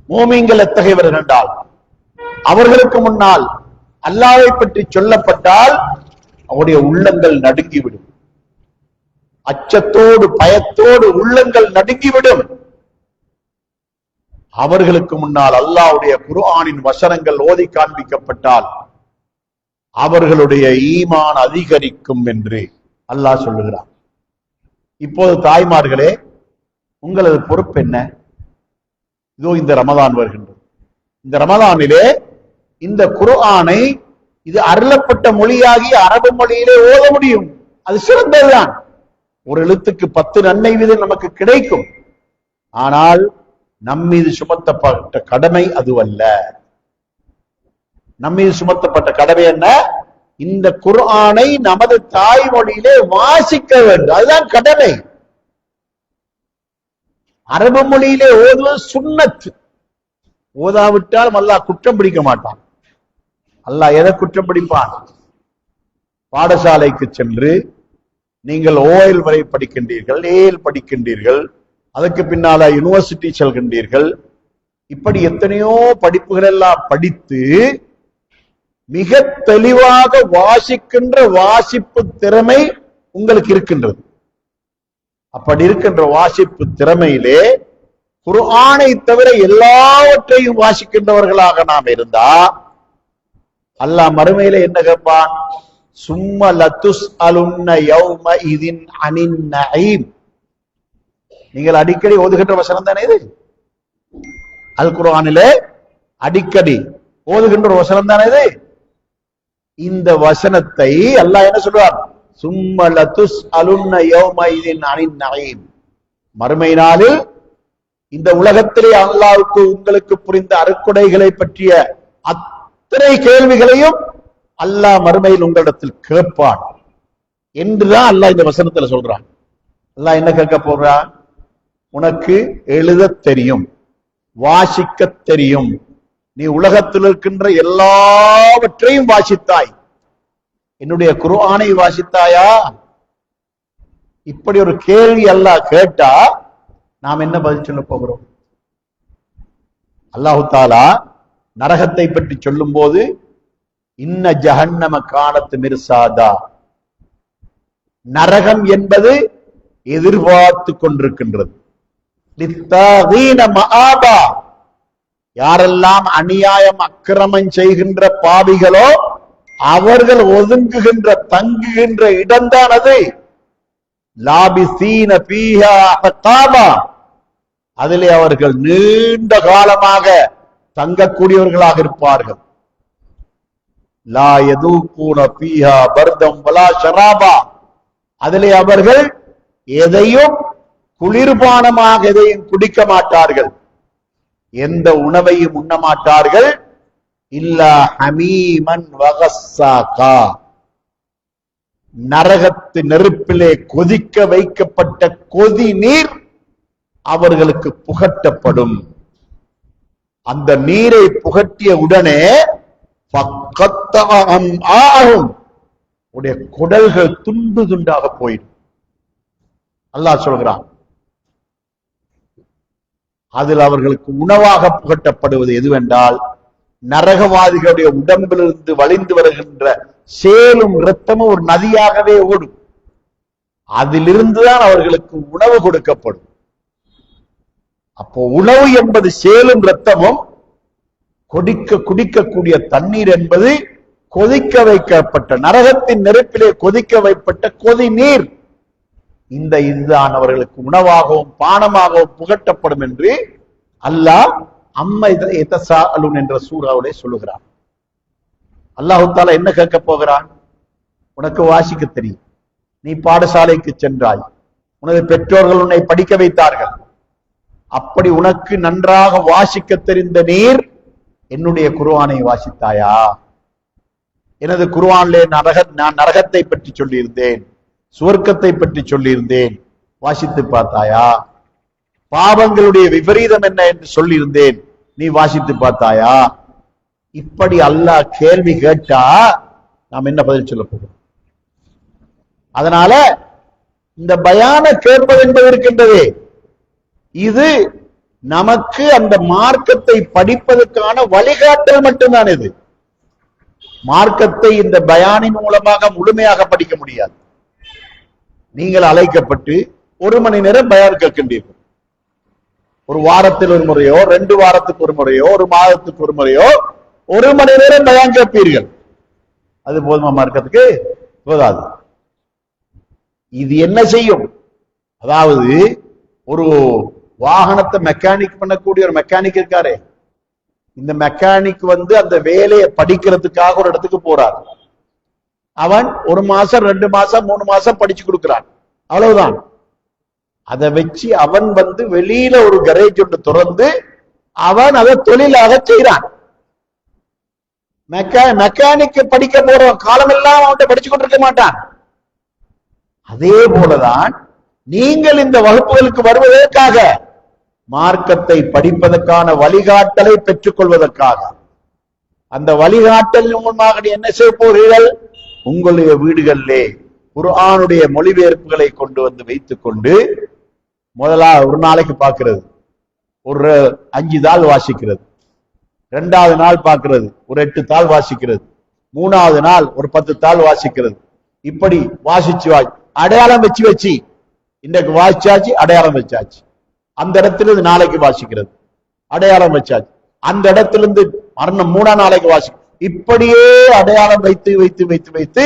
S2: மூமின்கள் எத்தகையவர்கள் என்றால் அவர்களுக்கு முன்னால் அல்லாஹ்வை பற்றி சொல்லப்பட்டால் அவருடைய உள்ளங்கள் நடுங்கிவிடும். அச்சத்தோடு பயத்தோடு உள்ளங்கள் நடுங்கிவிடும். அவர்களுக்கு முன்னால் அல்லாஹ்வுடைய குர்ஆனின் வசனங்கள் ஓதி காண்பிக்கப்பட்டால் அவர்களுடைய ஈமான் அதிகரிக்கும் என்று அல்லாஹ் சொல்லுகிறார். இப்போது தாய்மார்களே, உங்களது பொறுப்பு என்ன? இதோ இந்த ரமதான் வருகின்றது. இந்த ரமதானிலே இந்த குர்ஆனை, இது அருளப்பட்ட மொழியாகி அரபு மொழியிலே ஓத முடியும். அது சிறந்ததுதான். ஒரு எழுத்துக்கு 10 நன்மை வீதம் நமக்கு கிடைக்கும். ஆனால் நம்மீது சுமத்தப்பட்ட கடமை அதுவல்ல. நம்மீது சுமத்தப்பட்ட கடமை என்ன? இந்த குர்ஆனை நமது தாய்மொழியிலே வாசிக்க வேண்டும். அதுதான் கடமை. அரபு மொழியிலே ஓதுவது சுன்னத். ஓதாவிட்டால் அல்லாஹ் குற்றம் பிடிக்க மாட்டான். அல்லாஹ் எதை குற்றம் பிடிப்பான்? பாடசாலைக்கு சென்று நீங்கள் ஓஎல் வரை படிக்கின்றீர்கள், ஏஎல் படிக்கின்றீர்கள், அதற்கு பின்னால யூனிவர்சிட்டி செல்கின்றீர்கள். இப்படி எத்தனையோ படிப்புகள் எல்லாம் படித்து மிக தெளிவாக வாசிக்கின்ற வாசிப்பு திறமை உங்களுக்கு இருக்கின்றது. அப்படி இருக்கின்ற வாசிப்பு திறமையிலே குர்ஆனை தவிர எல்லாவற்றையும் வாசிக்கின்றவர்களாக நாம் இருந்தா அல்லாஹ் மறுமையிலே என்ன கேட்பான்? சும்ம லத்துஸ் அலுன்ன யௌம இதின் அனின் நஈம். நீங்கள் அடிக்கடி ஓதுகின்ற வசனம் தானே இது? அல் குர்ஆனிலே அடிக்கடி ஓதுகின்ற வசனம் தானே இது? இந்த வசனத்தை அல்லாஹ் என்ன சொல்றார்? சும்ம லத்துஸ் அலுன்ன யௌம இதின் அனின் நஈம். மறுமை நாளில் இந்த உலகத்திலே அல்லாஹ்வுக்கு உங்களுக்கு புரிந்த அருட்கொடைகளை பற்றிய அத்தனை கேள்விகளையும் அல்லாஹ் மறுமையில் உங்களிடத்தில் கேட்பான் என்றுதான் அல்லாஹ் இந்த வசனத்துல சொல்றான். அல்லாஹ் என்ன கேட்க போறான்? உனக்கு எழுத தெரியும், வாசிக்க தெரியும், நீ உலகத்தில் இருக்கின்ற எல்லாவற்றையும் வாசித்தாய், என்னுடைய குர்ஆனை வாசித்தாயா? இப்படி ஒரு கேள்வி அல்லாஹ் கேட்டா நாம் என்ன பதில் சொல்ல போகிறோம்? அல்லாஹு தாலா நரகத்தை பற்றி சொல்லும் போது இன்ன ஜஹன்னம கானத் மிர்சாதா, நரகம் என்பது எதிர்பார்த்து கொண்டிருக்கின்றது. லித்தாகீன மஆபா, யாரெல்லாம் அநியாயம் அக்கிரமம் செய்கின்ற பாவிகளோ அவர்கள் ஒதுங்குகின்ற தங்குகின்ற இடம்தான் அது. லாபிசீன ஃபீஹா அஹ்காபா, அதிலே அவர்கள் நீண்ட காலமாக தங்கக்கூடியவர்களாக இருப்பார்கள். லா யதூகுன ஃபீஹா பர்தம் வலா ஷராபா, அதிலே அவர்கள் எதையும் குளிர்பானமாக எதையும் குடிக்க மாட்டார்கள், எந்த உணவையும் உண்ண மாட்டார்கள். இல்லா ஹமீமன் வகஸ்ஸாகா, நரகத்து நெருப்பிலே கொதிக்க வைக்கப்பட்ட கொதி நீர் அவர்களுக்கு புகட்டப்படும். அந்த நீரை புகட்டிய உடனே உடைய குடல்கள் துண்டு துண்டாக போயிடும். அல்லாஹ் சொல்கிறான். அதில் அவர்களுக்கு உணவாக புகட்டப்படுவது எதுவென்றால் நரகவாதிகளுடைய உடம்பிலிருந்து வழிந்து வருகின்ற சேலும் இரத்தமும் ஒரு நதியாகவே ஓடும். அதிலிருந்துதான் அவர்களுக்கு உணவு கொடுக்கப்படும். அப்போ உணவு என்பது சேலும் இரத்தமும், குடிக்கக்கூடிய தண்ணீர் என்பது கொதிக்க வைக்கப்பட்ட நரகத்தின் நெருப்பிலே கொதிக்க வைக்கப்பட்ட கொதி நீர். இந்த இதுதான் அவர்களுக்கு உணவாகவும் பானமாகவும் புகட்டப்படும் என்று அல்லாஹ் அம்மை யதசாஅலூன் என்ற சூராவிலே சொல்லுகிறான். அல்லாஹ் தஆலா என்ன கேட்க போகிறான்? உனக்கு வாசிக்க தெரியும், நீ பாடசாலைக்கு சென்றாய், உனது பெற்றோர்கள் உன்னை படிக்க வைத்தார்கள், அப்படி உனக்கு நன்றாக வாசிக்க தெரிந்த நீர் என்னுடைய குர்ஆனை வாசித்தாயா? எனது குர்ஆனிலே நான் நரகத்தை பற்றி சொல்லியிருந்தேன், சுவர்க்கத்தை பற்றி சொல்லியிருந்தேன், வாசித்து பார்த்தாயா? பாவங்களுடைய விபரீதம் என்ன என்று சொல்லியிருந்தேன், நீ வாசித்து பார்த்தாயா? இப்படி அல்லாஹ் கேள்வி கேட்டா நாம் என்ன பதில் சொல்ல போகிறோம்? அதனால இந்த பயான கேட்பது என்பது இருக்கின்றதே, இது நமக்கு அந்த மார்க்கத்தை படிப்பதற்கான வழிகாட்டல் மட்டும்தான். இது மார்க்கத்தை இந்த பயானின் மூலமாக முழுமையாக படிக்க முடியாது. நீங்கள் அழைக்கப்பட்டு 1 மணி நேரம் பயான் கேட்கின்றீர்கள். ஒரு வாரத்தில் ஒரு முறையோ, 2 வாரத்துக்கு ஒரு முறையோ, 1 மாதத்துக்கு ஒரு முறையோ 1 மணி நேரம் பயான் கேட்பீர்கள். அது போதுமா? மார்க்கத்துக்கு போதாது. இது என்ன செய்யும்? அதாவது ஒரு வாகனத்தை மெக்கானிக் பண்ணக்கூடிய ஒரு மெக்கானிக் இருக்காரே, இந்த மெக்கானிக் அந்த வேலையை படிக்கிறதுக்காக ஒரு இடத்துக்கு போறார். அவன் 1 மாசம் 2 மாசம் 3 மாசம் படிச்சு கொடுக்கிறான், அவ்வளவுதான். அதை வச்சு அவன் வெளியில ஒரு கரேஜ் ஒன்று திறந்து அவன் அதை தொழிலாக செய்யறான். மெக்கானிக் படிக்க போற காலமெல்லாம் அவன் படிச்சு கொண்டிருக்க மாட்டான். அதே போலதான் நீங்கள் இந்த வகுப்புகளுக்கு வருவதற்காக, மார்க்கத்தை படிப்பதற்கான வழிகாட்டலை பெற்றுக் கொள்வதற்காக, அந்த வழிகாட்டல் மூலமாக என்ன செய்ய போகிறீர்கள்? உங்களுடைய வீடுகளிலே குர்ஆனுடைய மொழிபெயர்ப்புகளை கொண்டு வைத்துக் கொண்டு, முதலா ஒரு நாளைக்கு பார்க்கிறது ஒரு 5 தாள் வாசிக்கிறது, 2வது நாள் பார்க்கிறது ஒரு 8 தாள் வாசிக்கிறது, 3வது நாள் ஒரு 10 தாள் வாசிக்கிறது. இப்படி வாசிச்சு அடையாளம் வச்சு இன்றைக்கு வாசிச்சாச்சு, அடையாளம் வச்சாச்சு. அந்த இடத்துல இருந்து நாளைக்கு வாசிக்கிறது, அடையாளம் வச்சாச்சு. அந்த இடத்துல இருந்து மரணம் 3ஆம் நாளைக்கு வாசி. இப்படியே அடையாளம் வைத்து வைத்து வைத்து வைத்து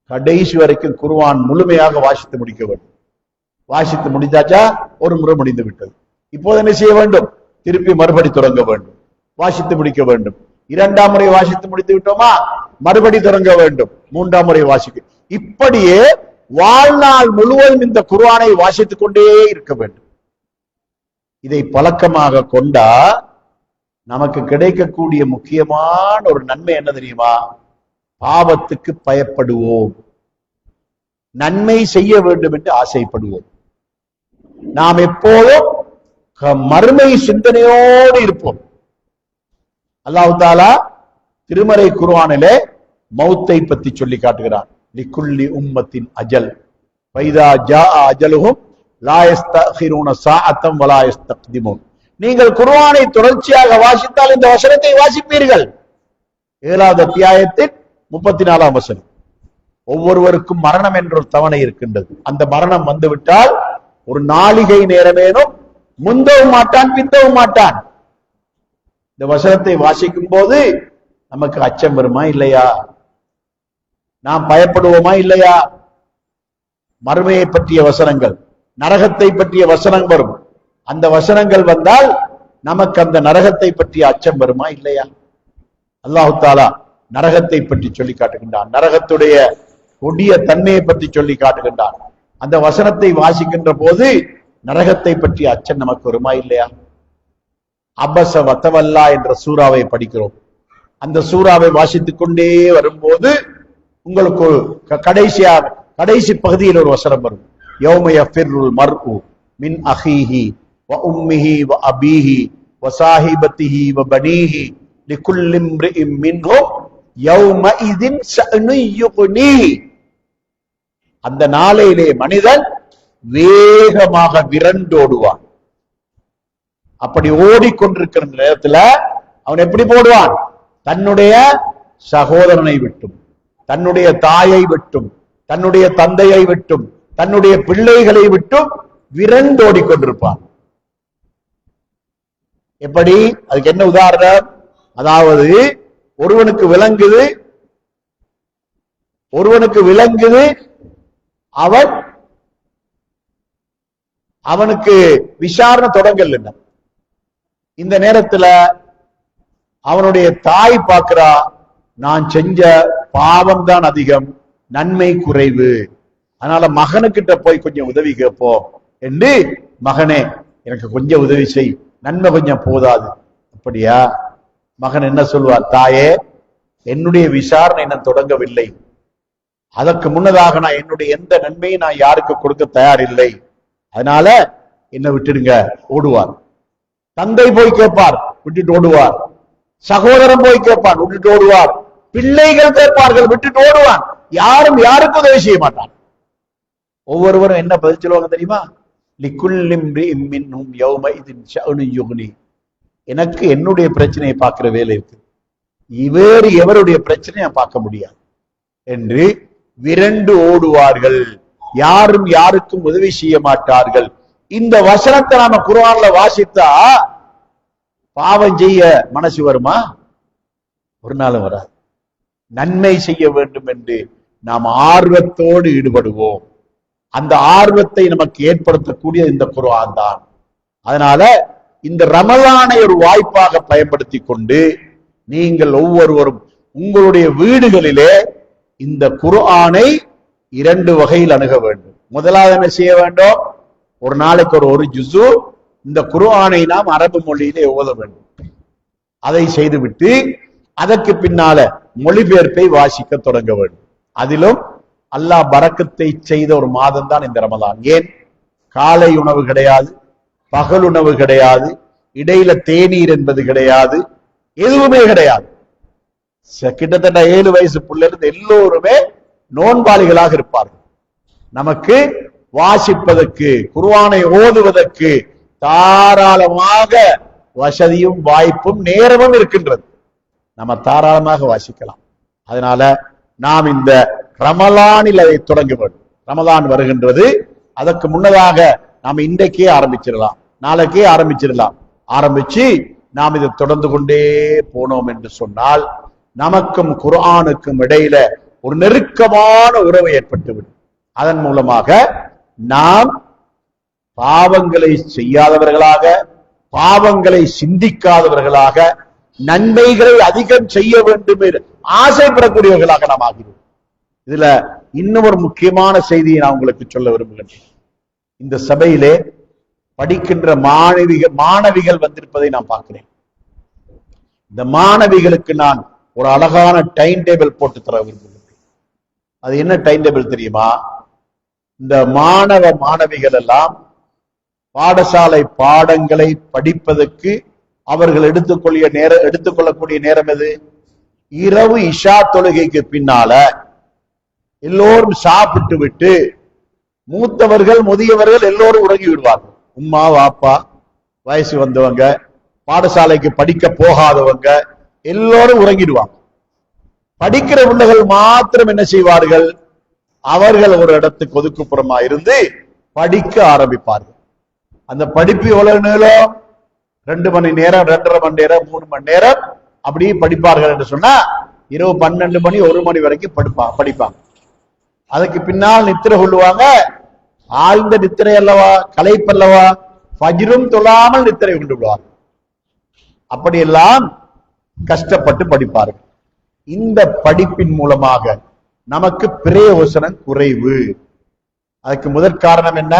S2: கடைசி வரைக்கும் குர்ஆன் முழுமையாக வாசித்து முடிக்க வேண்டும். வாசித்து முடிந்தாச்சா? ஒரு முறை முடிந்து விட்டது. இப்போது என்ன செய்ய வேண்டும்? திருப்பி மறுபடி தொடங்க வேண்டும், வாசித்து முடிக்க வேண்டும். 2ஆம் முறை வாசித்து முடித்து விட்டோமா? மறுபடி தொடங்க வேண்டும், 3ஆம் முறை வாசிக்க. இப்படியே வாழ்நாள் முழுவதும் இந்த குர்ஆனை வாசித்துக் கொண்டே இருக்க வேண்டும். இதை பழக்கமாக கொண்டா நமக்கு கிடைக்கக்கூடிய முக்கியமான ஒரு நன்மை என்ன தெரியுமா? பாவத்துக்கு பயப்படுவோம், நன்மை செய்ய வேண்டும் என்று ஆசைப்படுவோம். நாம் எப்போதும் மறுமை சிந்தனையோடு இருப்போம். அல்லாஹ் தஆலா திருமறை குர்ஆனிலே மௌத்தை பற்றி சொல்லி காட்டுகிறான். லிக்குல்லி உம்மத்தின் அஜல் ஃபைதா ஜாஅ அஜலுஹும் லா யஸ்தஅகிருன ஸாஅத்தம் வலா யஸ்தக்திமூன். நீங்கள் குர்ஆனை தொடர்ச்சியாக வாசித்தால் இந்த வசனத்தை வாசிப்பீர்கள். 7வது அத்தியாயத்தின் 34ஆம் வசனம். ஒவ்வொருவருக்கும் மரணம் என்ற ஒரு தவணை இருக்கின்றது. அந்த மரணம் வந்துவிட்டால் ஒரு நாளிகை நேரமேனும் முந்தவும் மாட்டான், பிந்தவும் மாட்டான். இந்த வசனத்தை வாசிக்கும் போது நமக்கு அச்சம் வருமா இல்லையா? நாம் பயப்படுவோமா இல்லையா? மறுமையை பற்றிய வசனங்கள், நரகத்தை பற்றிய வசனம் வரும். அந்த வசனங்கள் வந்தால் நமக்கு அந்த நரகத்தை பற்றிய அச்சம் வருமா இல்லையா? அல்லாஹ் தஆலா நரகத்தை பற்றி சொல்லி காட்டுகின்றான், நரகத்துடைய கொடிய தன்மையை பற்றி சொல்லி காட்டுகின்றான். அந்த வசனத்தை வாசிக்கின்ற போது நரகத்தை பற்றிய அச்சம் நமக்கு வருமா இல்லையா? அபஸ வதவல்லா என்ற சூறாவை படிக்கிறோம். அந்த சூறாவை வாசித்துக் கொண்டே வரும்போது உங்களுக்கு கடைசி பகுதியில் ஒரு வசனம் வரும். யௌம யஃபிருல் மர்உ மின் அஹீஹி வ உம்மிஹி வ அபீஹி வ ஸாஹிபத்திஹி வ பனீஹி லிகுல்லி இம்ரிஇம் மின்ஹும் யௌமஇதின் ஷஅனு யுக்னீஹி. அந்த நாளையிலே மனிதன் வேகமாக விரண்டோடுவான். அப்படி ஓடிக்கொண்டிருக்கிற நேரத்தில் அவன் எப்படி போடுவான்? தன்னுடைய சகோதரனை விட்டும், தன்னுடைய தாயை விட்டும், தன்னுடைய தந்தையை விட்டும், தன்னுடைய பிள்ளைகளை விட்டும் விரண்டோடி கொண்டிருப்பான். எப்படி? அதுக்கு என்ன உதாரணம்? அதாவது ஒருவனுக்கு விளங்குது அவனுக்கு விசாரணை தொடங்கல் என்ன? இந்த நேரத்துல அவனுடைய தாய் பார்க்கிறா, நான் செஞ்ச பாவம் தான் அதிகம், நன்மை குறைவு, அதனால மகனுக்கிட்ட போய் கொஞ்சம் உதவி கேட்போம் என்று, மகனே எனக்கு கொஞ்சம் உதவி செய், நன்மை கொஞ்சம் போதாது. அப்படியா? மகன் என்ன சொல்வார்? தாயே, என்னுடைய விசாரணை இன்னும் தொடங்கவில்லை, அதற்கு முன்னதாக நான் என்னுடைய எந்த நன்மையும் நான் யாருக்கு கொடுக்க தயாரில்லை, அதனால என்ன விட்டுடுங்க, ஓடுவார். தந்தை போய் கேட்பார், விட்டுட்டு ஓடுவார். சகோதரன் போய் கேட்பான், விட்டுட்டு ஓடுவார். பிள்ளைகள் கேட்பார்கள், விட்டுட்டு ஓடுவான். யாரும் யாருக்கும் உதவி செய்ய மாட்டான். ஒவ்வொருவரும் என்ன பதில் சொல்லுவாங்க தெரியுமா? லிக்குல்லி இம்ரிஇம் மின்ஹும் யௌமஇதின் ஷஅனு யுக்னி. எனக்கு என்னுடைய பிரச்சனையை பார்க்கிற வேலை இருக்கு, வேறு எவருடைய பிரச்சனையை பார்க்க முடியாது என்று விரண்டு ஓடுவார்கள், யாரும் யாருக்கும் உதவி செய்ய மாட்டார்கள். இந்த வசனத்தை நாம குர்ஆன்ல வாசித்தா பாவம் செய்ய மனசு வருமா? ஒரு நாளும் வராது. நன்மை செய்ய வேண்டும் என்று நாம் ஆர்வத்தோடு ஈடுபடுவோம். அந்த ஆர்வத்தை நமக்கு ஏற்படுத்தக்கூடிய இந்த குர்ஆன் தான். அதனால இந்த ரமலானை ஒரு வாய்ப்பாக பயன்படுத்தி கொண்டு நீங்கள் ஒவ்வொருவரும் உங்களுடைய வீடுகளிலே இந்த குர்ஆனை இரண்டு வகையில் அணுக வேண்டும். முதலாவது என்ன செய்ய வேண்டும்? ஒரு நாளைக்கு ஒரு ஜுஸு இந்த குர்ஆனை நாம் அரபு மொழியிலே ஓத வேண்டும். அதை செய்துவிட்டு அதற்கு பின்னால மொழிபெயர்ப்பை வாசிக்க தொடங்க வேண்டும். அதிலும் அல்லாஹ் பரக்கத்தை செய்த ஒரு மாதம் தான் இந்த ரமலான். ஏன்? காலை உணவு கிடையாது, பகல் உணவு கிடையாது, இடையில தேநீர் என்பது கிடையாது, எதுவுமே கிடையாது. கிட்டத்தட்ட 7 வயசு பிள்ளைகள் எல்லோருமே நோன்பாளிகளாக இருப்பார்கள். நமக்கு வாசிப்பதற்கு, குர்ஆனை ஓதுவதற்கு தாராளமாக வசதியும் வாய்ப்பும் நேரமும் இருக்கின்றது. நம்ம தாராளமாக வாசிக்கலாம். அதனால நாம் இந்த ரமலானில் அதை தொடங்க வேண்டும். ரமலான் வருகின்றது, அதற்கு முன்னதாக நாம் இன்றைக்கே ஆரம்பிச்சிடலாம், நாளைக்கே ஆரம்பிச்சிடலாம். ஆரம்பிச்சு நாம் இதை தொடர்ந்து கொண்டே போனோம் என்று சொன்னால் நமக்கும் குர்ஆனுக்கும் இடையில ஒரு நெருக்கமான உறவு ஏற்பட்டுவிடும். அதன் மூலமாக நாம் பாவங்களை செய்யாதவர்களாக, பாவங்களை சிந்திக்காதவர்களாக, நன்மைகளை அதிகம் செய்ய வேண்டும் என்று ஆசைப்படக்கூடியவர்களாக நாம் ஆகிறோம். இதுல இன்னும் ஒரு முக்கியமான செய்தியை நான் உங்களுக்கு சொல்ல விரும்புகின்றேன். இந்த சபையிலே படிக்கின்ற மாணவிகள் வந்திருப்பதை நான் பார்க்கிறேன். இந்த மாணவிகளுக்கு நான் ஒரு அழகான டைம் டேபிள் போட்டு தர விரும்புகிறேன். அது என்ன டைம் டேபிள் தெரியுமா? இந்த மாணவிகள் எல்லாம் பாடசாலை பாடங்களை படிப்பதற்கு அவர்கள் எடுத்துக்கொள்ளக்கூடிய நேரம் எது? இரவு இஷா தொழுகைக்கு பின்னால எல்லோரும் சாப்பிட்டு விட்டு மூத்தவர்கள் முதியவர்கள் எல்லோரும் உறங்கி விடுவார்கள். உம்மா வாப்பா, வயசு வந்தவங்க, பாடசாலைக்கு படிக்க போகாதவங்க எல்லோரும் உறங்கிடுவாங்க. படிக்கிற பிள்ளைகள் மாத்திரம் என்ன செய்வார்கள்? அவர்கள் ஒரு இடத்துக்கு ஒதுக்குப்புறமா இருந்து படிக்க ஆரம்பிப்பார்கள். அந்த படிப்பு எவ்வளவு நேரம்? 2 மணி நேரம், 2.5 மணி நேரம், 3 மணி நேரம் அப்படியே படிப்பார்கள் என்று சொன்னா இரவு 12 மணி 1 மணி வரைக்கும் படிப்பாங்க. அதுக்கு பின்னால் நித்திரை கொள்ளுவாங்க. ஆழ்ந்த நித்திரை அல்லவா, களைப்பல்லவா, ஃபஜ்ரும் தொழாமல் நித்திரை கொண்டு விடுவார்கள். அப்படியெல்லாம் கஷ்டப்பட்டு படிப்பார்கள். இந்த படிப்பின் மூலமாக நமக்கு பிரயோசனம் குறைவு. அதுக்கு முதற் காரணம் என்ன?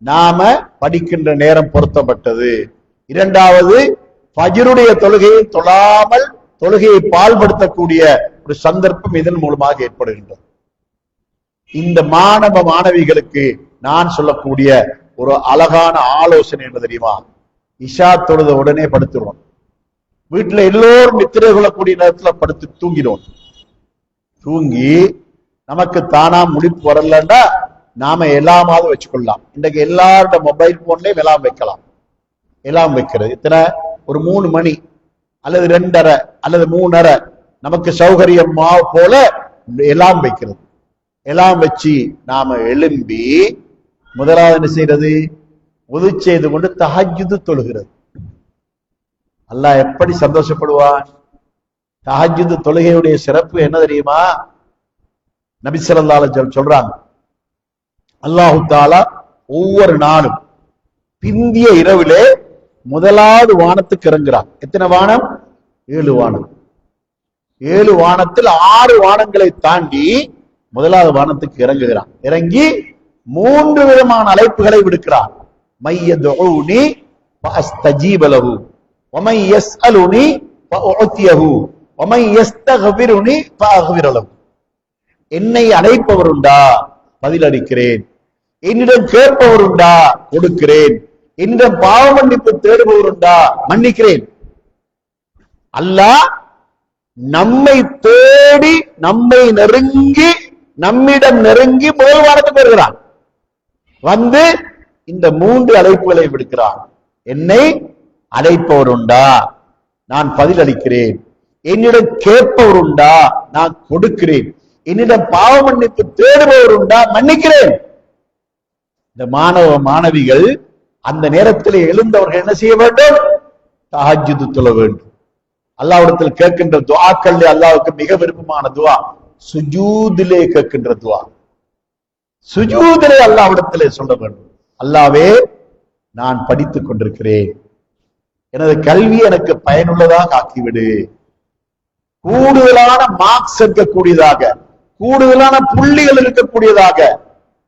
S2: நாம படிக்கின்ற நேரம் பொருத்தப்பட்டது. இரண்டாவது, ஃபஜ்ருடைய தொழுகையை தொழாமல் தொழுகையை பால்படுத்தக்கூடிய ஒரு சந்தர்ப்பம் இதன் மூலமாக ஏற்படுகின்றது. இந்த மாணவிகளுக்கு நான் சொல்லக்கூடிய ஒரு அழகான ஆலோசனை என்ன தெரியுமா? இஷா தொழுத உடனே படுத்துருவோம். வீட்டுல எல்லோரும் நித்திரை கொள்ளக்கூடிய நேரத்துல படுத்து தூங்கிடுவோம். தூங்கி நமக்கு தானா முடிப்பு வரலன்னா நாம எல்லாமாவது வச்சுக்கொள்ளலாம். இன்றைக்கு எல்லாரோட மொபைல் போன்லயும் எல்லாம் வைக்கலாம். எல்லாம் வைக்கிறது இத்தனை ஒரு 3 மணி அல்லது 2:30 அல்லது 3:30 நமக்கு சௌகரியமா போல எல்லாம் வைக்கிறது. எல்லாம் வச்சு நாம எழும்பி முதலாவது என்ன செய்யறது? உது செய்து கொண்டு தஹஜ்ஜுது தொழுகிறது. அல்லாஹ் எப்படி சந்தோஷப்படுவான்? தஹஜ்ஜுது தொழுகையுடைய சிறப்பு என்ன தெரியுமா? நபி ஸல்லல்லாஹு அலைஹி வஸல்லம் சொல்றாங்க, அல்லாஹு தஆலா ஒவ்வொரு நாளும் பிந்திய இரவிலே முதலாவது வானத்துக்கு இறங்குறான். எத்தனை வானம்? 7 வானம். 7 வானத்தில் 6 வானங்களை தாண்டி முதலாவது வானத்துக்கு இறங்குகிறான். இறங்கி 3 விதமான அழைப்புகளை விடுக்கிறான். மையதுஊனி ஃபஅஸ்தஜீப லஹு வமை யஸ்அலுனி ஃபஉதியஹு வமை யஸ்தக்பிருனி ஃபஅக்பிர லஹு. என்னை அழைப்பவர் உண்டா? பதிலளிக்கிறேன். என்னிடம் கேட்பவர் உண்டா? கொடுக்கிறேன். என்னிடம் பாவ மன்னிப்பு தேடுபவர் உண்டா? மன்னிக்கிறேன். அல்லாஹ் நம்மை தேடி நம்மை நெருங்கி நம்மிடம் நெருங்கி முதல் வானத்துக்கு வருகிறான். வந்து இந்த 3 அழைப்புகளை விடுக்கிறான். என்னை அழைப்பவர் உண்டா? நான் பதிலளிக்கிறேன். என்னிடம் கேட்பவர் உண்டா, நான் கொடுக்கிறேன். என்னிடம் பாவ மன்னிப்பு தேடுபவர் உண்டா, மன்னிக்கிறேன். இந்த மாணவ மாணவிகள் அந்த நேரத்தில் எழுந்தவர்கள் என்ன செய்ய வேண்டும்? தஹஜ்ஜுத் தொழ வேண்டும். அல்லாஹ்விடத்தில் கேட்கின்ற துஆக்கள் அல்லாஹ்வுக்கு மிக விருப்பமான துஆ சுஜூதிலே கேட்கின்ற துஆ. சுஜூதிலே அல்லாஹ்விடத்திலே சொல்ல வேண்டும், அல்லாஹ்வே நான் படித்துக் கொண்டிருக்கிறேன், எனது கல்வி எனக்கு பயனுள்ளதாக ஆக்கிவிடு, கூடுதலான மார்க்ஸ் இருக்கக்கூடியதாக, கூடுதலான புள்ளிகள் இருக்கக்கூடியதாக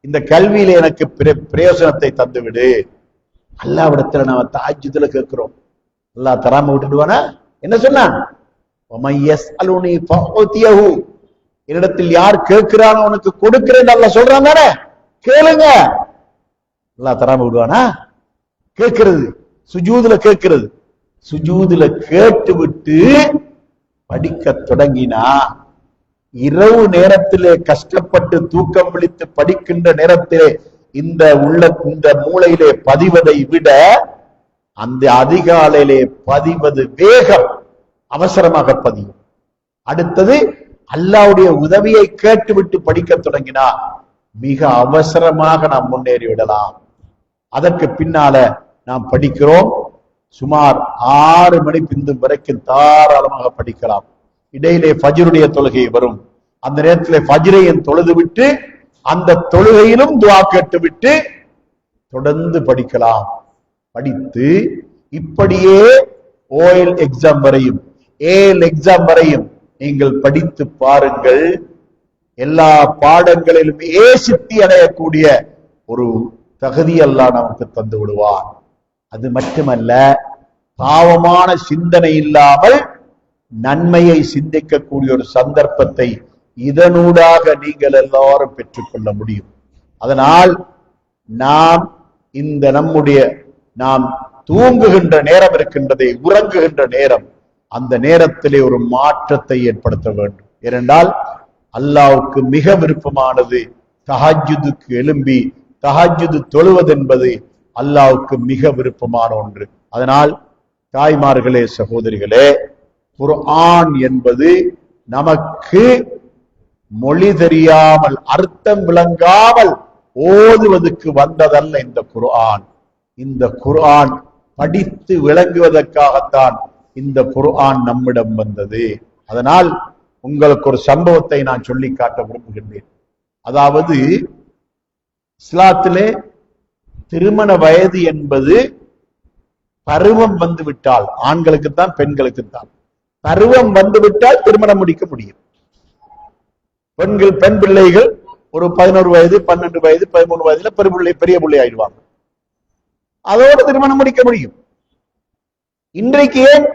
S2: இந்த கல்வியில எனக்கு பிரயோஜனத்தை தந்துவிடு. அல்லாஹ்விடத்துல நாம தஹஜ்ஜுத்ல கேட்கிறோம், அல்லாஹ் தராம விட்டுடுவானா? என்ன சொன்னான்? என்னிடத்தில் யார் கேட்கிறானோ அவனுக்கு கொடுக்கிறேன் அல்லாஹ் சொல்றான் தானே, கேளுங்க. அல்லாஹ் தராம விடுவானா? கேட்கிறது, சுஜூதுல கேட்கிறது. சுஜூதுல கேட்டு விட்டு படிக்க தொடங்கினா, இரவு நேரத்திலே கஷ்டப்பட்டு தூக்கம் விழித்து படிக்கின்ற நேரத்திலே இந்த மூளையிலே பதிவதை விட அந்த அதிகாலையிலே பதிவது வேகம், அவசரமாக பதியும். அடுத்தது அல்லாஹ்வுடைய உதவியை கேட்டுவிட்டு படிக்க தொடங்கினா மிக அவசரமாக நாம் முன்னேறி விடலாம். அதற்கு பின்னால நாம் படிக்கிறோம், சுமார் 6 மணி பிந்து வரைக்கும் தாராளமாக படிக்கலாம். இடையிலே ஃபஜ்ருடைய தொழுகை வரும், அந்த நேரத்திலே ஃபஜ்ரையும் தொழுது விட்டு அந்த தொழுகையிலும் துஆ கேட்டு விட்டு தொடர்ந்து படிக்கலாம். படித்து இப்படியே ஓஎல் எக்ஸாம் வரையும், ஏஎல் எக்ஸாம் வரையும் நீங்கள் படித்து பாருங்கள். எல்லா பாடங்களிலும் சித்தி அடையக்கூடிய ஒரு தகுதி அல்லாஹ் நமக்கு தந்து விடுவார். அது மட்டுமல்ல, பாவமான சிந்தனை இல்லாமல் நன்மையை சிந்திக்கக்கூடிய ஒரு சந்தர்ப்பத்தை இதனூடாக நீங்கள் எல்லாரும் பெற்றுக்கொள்ள முடியும். அதனால் நாம் இந்த நாம் தூங்குகின்ற நேரம் இருக்கின்றதை, உறங்குகின்ற நேரம், அந்த நேரத்திலே ஒரு மாற்றத்தை ஏற்படுத்த வேண்டும். ஏனென்றால் அல்லாஹ்வுக்கு மிக விருப்பமானது தஹஜ்ஜுதுக்கு எழும்பி தஹஜ்ஜுத் தொழுவது என்பது அல்லாஹ்வுக்கு மிக விருப்பமான ஒன்று. அதனால் தாய்மார்களே, சகோதரிகளே, குர்ஆன் என்பது நமக்கு மொழி தெரியாமல், அர்த்தம் விளங்காமல் ஓதுவதற்கு வந்ததல்ல இந்த குர்ஆன். இந்த குர்ஆன் படித்து விளங்குவதற்காகத்தான் இந்த குர்ஆன் நம்மிடம் வந்தது. அதனால் உங்களுக்கு ஒரு சம்பவத்தை நான் சொல்லி காட்ட விரும்புகின்றேன். அதாவது இஸ்லாத்திலே திருமண வயது என்பது பருவம் வந்துவிட்டால், ஆண்களுக்குத்தான் பெண்களுக்குத்தான், பருவம் வந்துவிட்டால் திருமணம் முடிக்க முடியும். பெண் பிள்ளைகள் ஒரு 11 வயது 12 வயது 13 வயதுல பெரிய பிள்ளை ஆயிடுவாங்க, அதோடு திருமணம் முடிக்க முடியும். இன்றைக்கு ஏன்,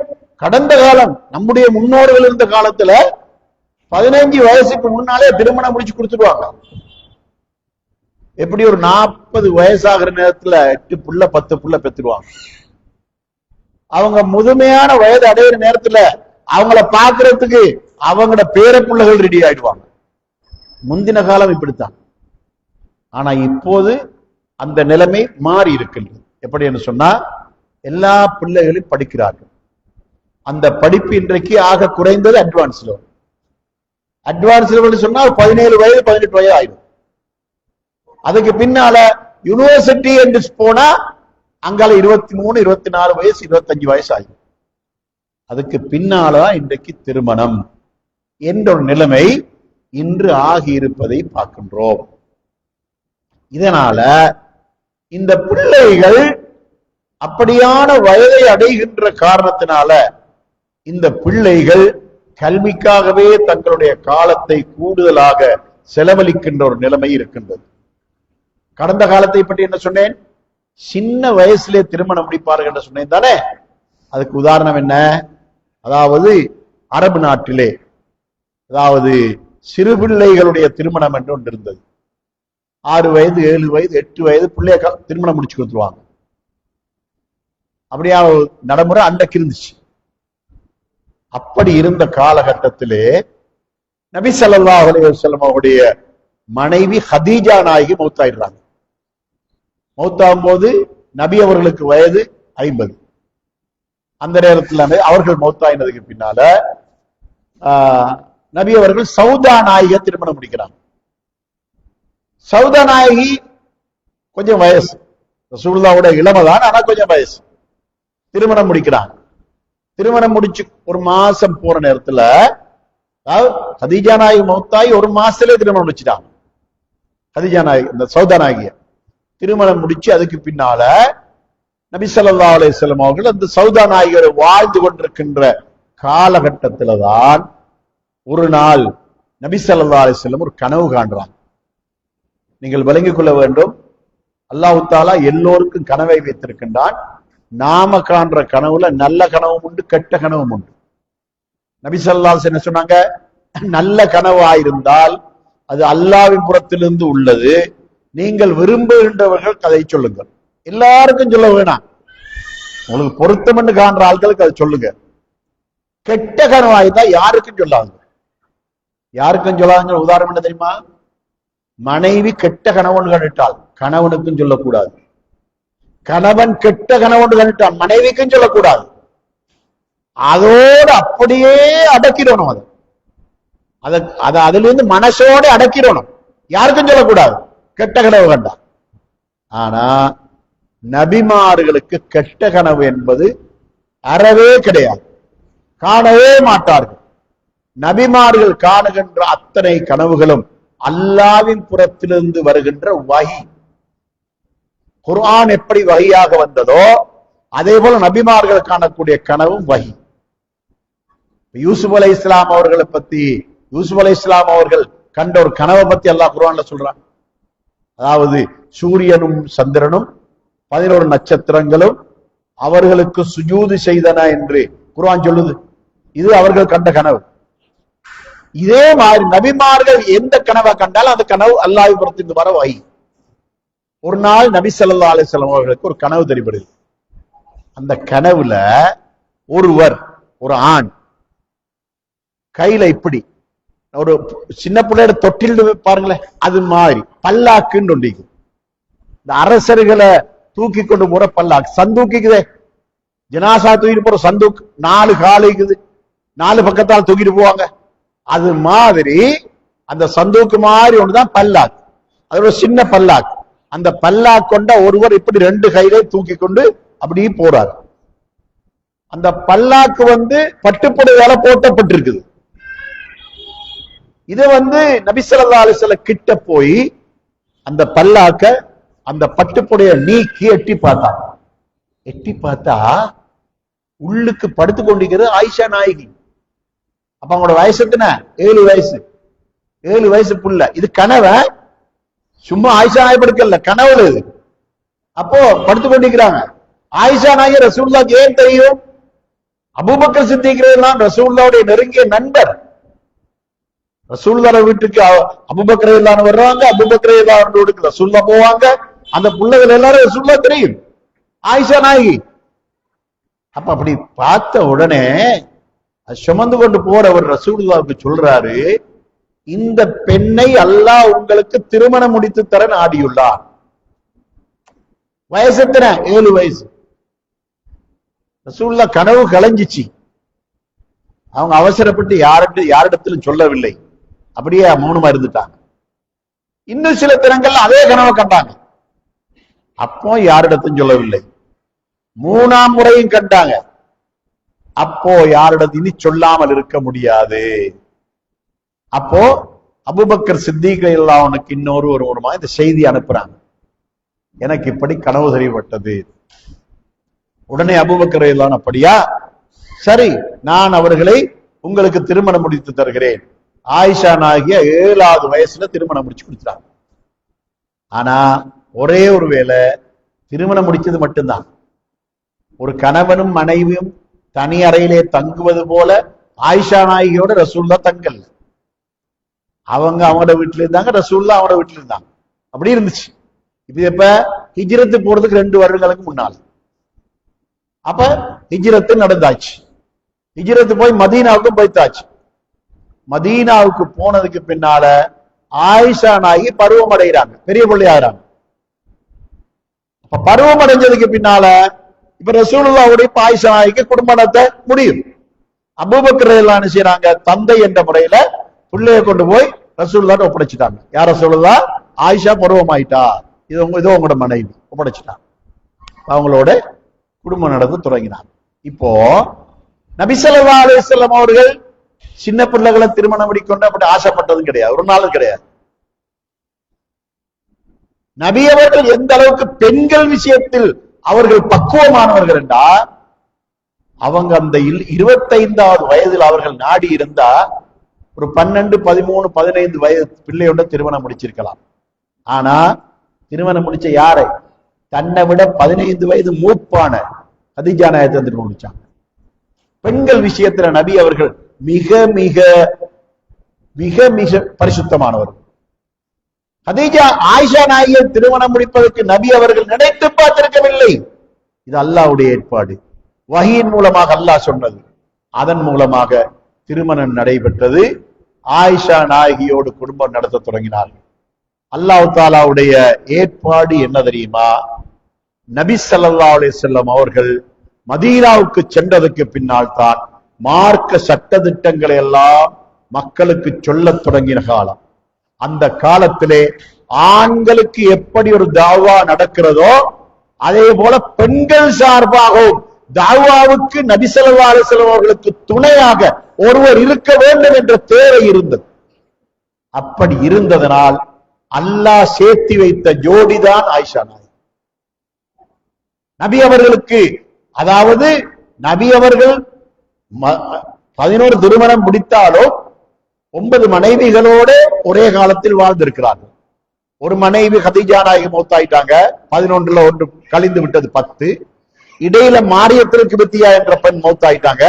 S2: கடந்த காலம் நம்முடைய முன்னோர்கள் இருந்த காலத்துல 15 வயசுக்கு முன்னாலே திருமணம் முடிச்சு கொடுத்துருவாங்க. எப்படி ஒரு 40 வயசாகிற நேரத்துல 8 புள்ள 10 புள்ள பெற்றுருவாங்க. அவங்க முதுமையான வயது அடையிற நேரத்துல அவங்கள பாக்குறதுக்கு அவங்களோட பேர பிள்ளைகள் ரெடி ஆயிடுவாங்க. முந்தின காலம் இப்படித்தான். ஆனா இப்போது அந்த நிலைமை மாறி இருக்கின்றது. எப்படி என்று சொன்னா, எல்லா பிள்ளைகளும் படிக்கிறார்கள். அந்த படிப்பு இன்றைக்கு ஆக குறைந்தது அட்வான்ஸ் லெவல். அட்வான்ஸ் லெவல் சொன்னா 17 வயது 18 வயது ஆயிடும். அதுக்கு பின்னால யூனிவர்சிட்டி என்று போனா அங்கால 23 24 வயசு 25 வயசு ஆகும். அதுக்கு பின்னாலதான் இன்றைக்கு திருமணம் என்ற ஒரு நிலைமை இன்று ஆகி இருப்பதை பார்க்கின்றோம். இதனால இந்த பிள்ளைகள் அப்படியான வயதை அடைகின்ற காரணத்தினால இந்த பிள்ளைகள் கல்விக்காகவே தங்களுடைய காலத்தை கூடுதலாக செலவழிக்கின்ற ஒரு நிலைமை இருக்கின்றது. கடந்த காலத்தை பற்றி என்ன சொன்னேன்? சின்ன வயசுலே திருமணம் முடிப்பார்கள் என்று சொன்னேன் தானே. அதுக்கு உதாரணம் என்ன? அதாவது அரபு நாட்டிலே, அதாவது சிறு பிள்ளைகளுடைய திருமணம் என்று ஒன்று இருந்தது. 6 வயது 7 வயது 8 வயது பிள்ளைய திருமணம் முடிச்சு கொடுத்துருவாங்க. அப்படியா நடைமுறை அன்றைக்கு இருந்துச்சு. அப்படி இருந்த காலகட்டத்திலே நபி ஸல்லல்லாஹு அலைஹி வஸல்லம் அவருடைய மனைவி ஹதீஜா நாயகி மௌத்தாயிடுறாங்க. மௌத்தாகும் போது நபி அவர்களுக்கு வயது 50. அந்த நேரத்தில் அவர்கள் மௌத்தாயினதுக்கு பின்னால நபி அவர்கள் சௌதா நாயகியை திருமணம் முடிக்கிறாங்க. சௌதா நாயகி கொஞ்சம் வயசு, ரசூலுல்லாஹ்வோட இளமதான், ஆனா கொஞ்சம் வயசு. திருமணம் முடிக்கிறாங்க. திருமணம் முடிச்சு ஒரு மாசம் போற நேரத்துல கதீஜா நாயகி மௌத்தாயி ஒரு மாசத்திலே திருமணம் முடிச்சுட்டாங்க. கதீஜா நாயகி இந்த சௌதா நாயகிய திருமணம் முடிச்சு அதுக்கு பின்னால நபி ஸல்லல்லாஹு அலைஹி வஸல்லம் அவர்கள் அந்த சௌதா நாயகியோட வாழ்ந்து கொண்டிருக்கின்ற காலகட்டத்தில தான் ஒரு நாள் நபி ஸல்லல்லாஹு அலைஹி வஸல்லம் ஒரு கனவு காண்றாங்க. நீங்கள் விளங்கிக் கொள்ள வேண்டும், அல்லாஹ் தஆலா எல்லோருக்கும் கனவை வைத்திருக்கின்றான். நாம காண்ற கனவுல நல்ல கனவும் உண்டு, கெட்ட கனவும் உண்டு. நபி ஸல்லல்லாஹு அலைஹி வஸல்லம் என்ன சொன்னாங்க? நல்ல கனவாயிருந்தால் அது அல்லாஹ்வின் புறத்திலிருந்து உள்ளது, நீங்கள் விரும்புகின்றவர்கள் கதை சொல்லுங்கள். எல்லாருக்கும் சொல்ல வேணாம், உங்களுக்கு பொருத்தம் என்று காண்ற ஆட்களுக்கு அதை சொல்லுங்க. கெட்ட கனவாயிருந்தா யாருக்கும் சொல்லாங்க. யாருக்கும் சொல்லாங்க. உதாரணம் என்ன தெரியுமா? மனைவி கெட்ட கனவுன்னு கண்டுட்டால் கணவனுக்கும் சொல்லக்கூடாது. கணவன் கெட்ட கனவுன்னு கண்டுட்டால் மனைவிக்கும் சொல்லக்கூடாது. அதோடு அப்படியே அடக்கிடணும். அதை அதுல இருந்து மனசோட அடக்கிடணும். யாருக்கும் சொல்லக்கூடாது கெட்ட கனவு கண்டா. ஆனா நபிமார்களுக்கு கெட்ட கனவு என்பது அறவே கிடையாது, காணவே மாட்டார்கள். நபிமார்கள் காணுகின்ற அத்தனை கனவுகளும் அல்லாஹ்வின் புறத்திலிருந்து வருகின்ற வஹி. குர்ஆன் எப்படி வஹியாக வந்ததோ அதே போல நபிமார்கள் காணக்கூடிய கனவும் வஹி. யூசுப் அலைஹிஸ்ஸலாம் அவர்களை பத்தி, யூசுப் அலைஹிஸ்ஸலாம் அவர்கள் கண்ட ஒரு கனவை பத்தி அல்லாஹ் குர்ஆன்ல சொல்றான். அதாவது சூரியனும் சந்திரனும் 11 நட்சத்திரங்களும் அவர்களுக்கு சுஜூது செய்தன என்று குர்ஆன் சொல்லுது. இது அவர்கள் கண்ட கனவு. இதே மாதிரி நபிமார்கள் எந்த கனவை கண்டாலும் அந்த கனவு அல்லாஹ்வின் புறத்திலிருந்து வர வஹி. ஒரு நாள் நபி ஸல்லல்லாஹு அலைஹி வஸல்லம் அவர்களுக்கு ஒரு கனவு தெரிபடுது. அந்த கனவுல ஒருவர், ஒரு ஆண் கையில இப்படி ஒரு சின்ன பிள்ளையோட தொட்டில் பாருங்களேன், அது மாதிரி பல்லாக்குன்னு ஒண்டிக்கு. இந்த அரசர்களை தூக்கி கொண்டு போற பல்லாக்கு, சந்தூக்கிக்குதே, ஜனாசா தூக்கிட்டு போற சந்தூக், 4 காலுக்குது, 4 பக்கத்தால் தூக்கிட்டு போவாங்க. அது மாதிரி அந்த சந்தூக்கு மாதிரி ஒண்ணுதான் பல்லாக்கு. அது ஒரு சின்ன பல்லாக்கு. அந்த பல்லாக்கு கொண்ட ஒருவர் இப்படி 2 கையிலே தூக்கி கொண்டு அப்படியே போறாரு. அந்த பல்லாக்கு பட்டுப்புடையால போட்டப்பட்டிருக்குது. இது நபி ஸல்லல்லாஹு அலைஹி வஸல்லம் கிட்ட போய் அந்த பல்லாக்க, அந்த பட்டுப்புடைய நீக்கி எட்டி பார்த்தாங்க. எட்டி பார்த்தா உள்ளுக்கு படுத்து கொண்டிருக்கிறது ஆயிஷா நாயகி. அப்ப அவங்களோட வயசு எத்தனை? 7 வயசு. 7 வயசு புள்ள. இது கனவை, சும்மா ஆயிஷா நாயகி படுக்கல, கனவுல இது. அப்போ படுத்து கொண்டிருக்கிறாங்க. ஆயிஷா நாயகி ரசூலுல்லாஹ்க்கு ஏன் தெரியும்? அபூபக்கர் சித்திக் ரசூலுல்லாஹ்வுடைய நெருங்கிய நண்பர். ரசூலுல்லாஹ் வீட்டுக்கு அபூபக்கர் ரலியல்லாஹு வர்றாங்க, அபூபக்கர் ரலியல்லாஹு வீட்டுக்கு ரசூலுல்லாஹ் போவாங்க. அந்த பிள்ளைகள் எல்லாரும் ரசூலுல்லாஹ் தெரியும், ஆயிஷா நாயகி. அப்ப அப்படி பார்த்த உடனே சுமந்து கொண்டு போறவர் ரசூலுல்லாஹ்வுக்கு சொல்றாரு, இந்த பெண்ணை அல்லாஹ் உங்களுக்கு திருமணம் முடித்து தர நாடியுள்ளார். வயசு எத்தனை? 7 வயசு. ரசூலுல்லாஹ் கனவு கலைஞ்சிச்சு. அவங்க அவசரப்பட்டு யாரிடத்திலும் சொல்லவில்லை, அப்படியே மௌனமா இருந்துட்டாங்க. இன்னும் சில தினங்கள் அதே கனவை கண்டாங்க. அப்போ யாரிடத்தும் சொல்லவில்லை. 3ஆம் முறையும் கண்டாங்க. அப்போ யாரிடத்து இனி சொல்லாமல் இருக்க முடியாது. அப்போ அபூபக்கர் சித்திக் ரலியல்லாஹு இன்னொரு இந்த செய்தி அனுப்புறாங்க, எனக்கு இப்படி கனவு தெரியப்பட்டது. உடனே அபூபக்கர் ரலியல்லாஹு அப்படியா, சரி, நான் அவர்களை உங்களுக்கு திருமணம் முடித்து தருகிறேன். ஆயிஷா நாயகிய 7வது வயசுல திருமணம் முடிச்சு கொடுத்தாங்க. ஆனா ஒரே ஒரு வேளை திருமணம் முடிச்சது மட்டும்தான். ஒரு கணவனும் மனைவியும் தனி அறையிலே தங்குவது போல ஆயிஷா நாயகியோட ரசூலுல்லாஹ் தங்கல. அவங்களோட வீட்டுல இருந்தாங்க, ரசூலுல்லாஹ் அவரோட வீட்டுல இருந்தாங்க. அப்படி இருந்துச்சு. இது எப்ப? ஹிஜ்ரத்து போறதுக்கு 2 வருடங்களுக்கு முன்னால். அப்ப ஹிஜ்ரத்து நடந்தாச்சு. ஹிஜ்ரத்து போய் மதீனாவுக்கும் போய்த்தாச்சு. மதீனாவுக்கு போனதுக்கு பின்னால ஆயிஷா நாயகி பருவம் அடைகிறாங்க, பெரிய பிள்ளை ஆகிறாங்க. அப்ப பருவம் அடைஞ்சதுக்கு பின்னால இப்ப ரசூலுல்லாஹ்வுடைய ஆயிஷா நாயகிக்கு குடும்ப நடத்த முடியும். அபூபக்கர் ரலியல்லாஹு அன்ஹு செய்றாங்க, தந்தை என்ற முறையில பிள்ளைய கொண்டு போய் ரசூலுல்லாஹ்ட்ட ஒப்படைச்சிட்டாங்க. யார் ரசூலுல்லாஹ்? ஆயிஷா பருவமாயிட்டா, இதோ உங்களோட மனைவி, ஒப்படைச்சிட்டாங்க. அவங்களோட குடும்பம் நடந்து தொடங்கினாங்க. இப்போ நபி ஸல்லல்லாஹு அலைஹி வஸல்லம் அவர்கள் சின்ன பிள்ளைகளை திருமணம் முடிக்கொண்டு அப்படி ஆசைப்பட்டதும் கிடையாது, ஒரு நாளும் கிடையாது. நபி அவர்கள் எந்த அளவுக்கு பெண்கள் விஷயத்தில் அவர்கள் பக்குவமானவர்கள் என்றா, அவங்க அந்த 25வது வயதில் அவர்கள் நாடி இருந்தா ஒரு 12, 13, 15 வயது பிள்ளையோட திருமணம் முடிச்சிருக்கலாம். ஆனா திருமணம் முடிச்ச யாரை? தன்னை விட 15 வயது மூப்பான கதீஜா நாயகத்தை திருமணம் முடிச்சாங்க. பெண்கள் விஷயத்துல நபி அவர்கள் மிக மிக மிக மிக பரிசுத்தமானவர். கதீஜா ஆயிஷா நாயகியை திருமணம் முடிப்பதற்கு நபி அவர்கள் நினைத்து பார்த்திருக்கவில்லை. இது அல்லாஹ்வுடைய ஏற்பாடு, வஹீயின் மூலமாக அல்லாஹ் சொன்னது. அதன் மூலமாக திருமணம் நடைபெற்றது. ஆயிஷா நாயகியோடு குடும்பம் நடத்த தொடங்கினார்கள். அல்லாஹ் தாலாவுடைய ஏற்பாடு என்ன தெரியுமா? நபி ஸல்லல்லாஹு அலைஹி வஸல்லம் அவர்கள் மதீனாவுக்கு சென்றதுக்கு பின்னால் தான் மார்க்க சட்ட திட்டங்களை எல்லாம் மக்களுக்கு சொல்லத் தொடங்கின காலம். அந்த காலத்திலே ஆண்களுக்கு எப்படி ஒரு தாவா நடக்கிறதோ அதே போல பெண்கள் சார்பாகவும் தாவாவுக்கு நபி ஸல்லல்லாஹு அலைஹி வஸல்லம் அவர்களுக்கு துணையாக ஒருவர் இருக்க வேண்டும் என்ற தேவை இருந்தது. அப்படி இருந்ததனால் அல்லாஹ் சேர்த்து வைத்த ஜோடிதான் ஆயிஷா நாயகி. நபி அவர்களுக்கு, அதாவது நபி அவர்கள் 11 திருமணம் முடித்தாலும் 9 மனைவிகளோடு ஒரே காலத்தில் வாழ்ந்திருக்கிறார்கள். ஒரு மனைவி கதீஜா நாயகி மௌத்தாயிட்டாங்க, 11ல ஒன்று கழிந்து விட்டது 10. இடையில மாரியத்திற்கு பித்தியா என்ற பெண் மௌத்தாயிட்டாங்க.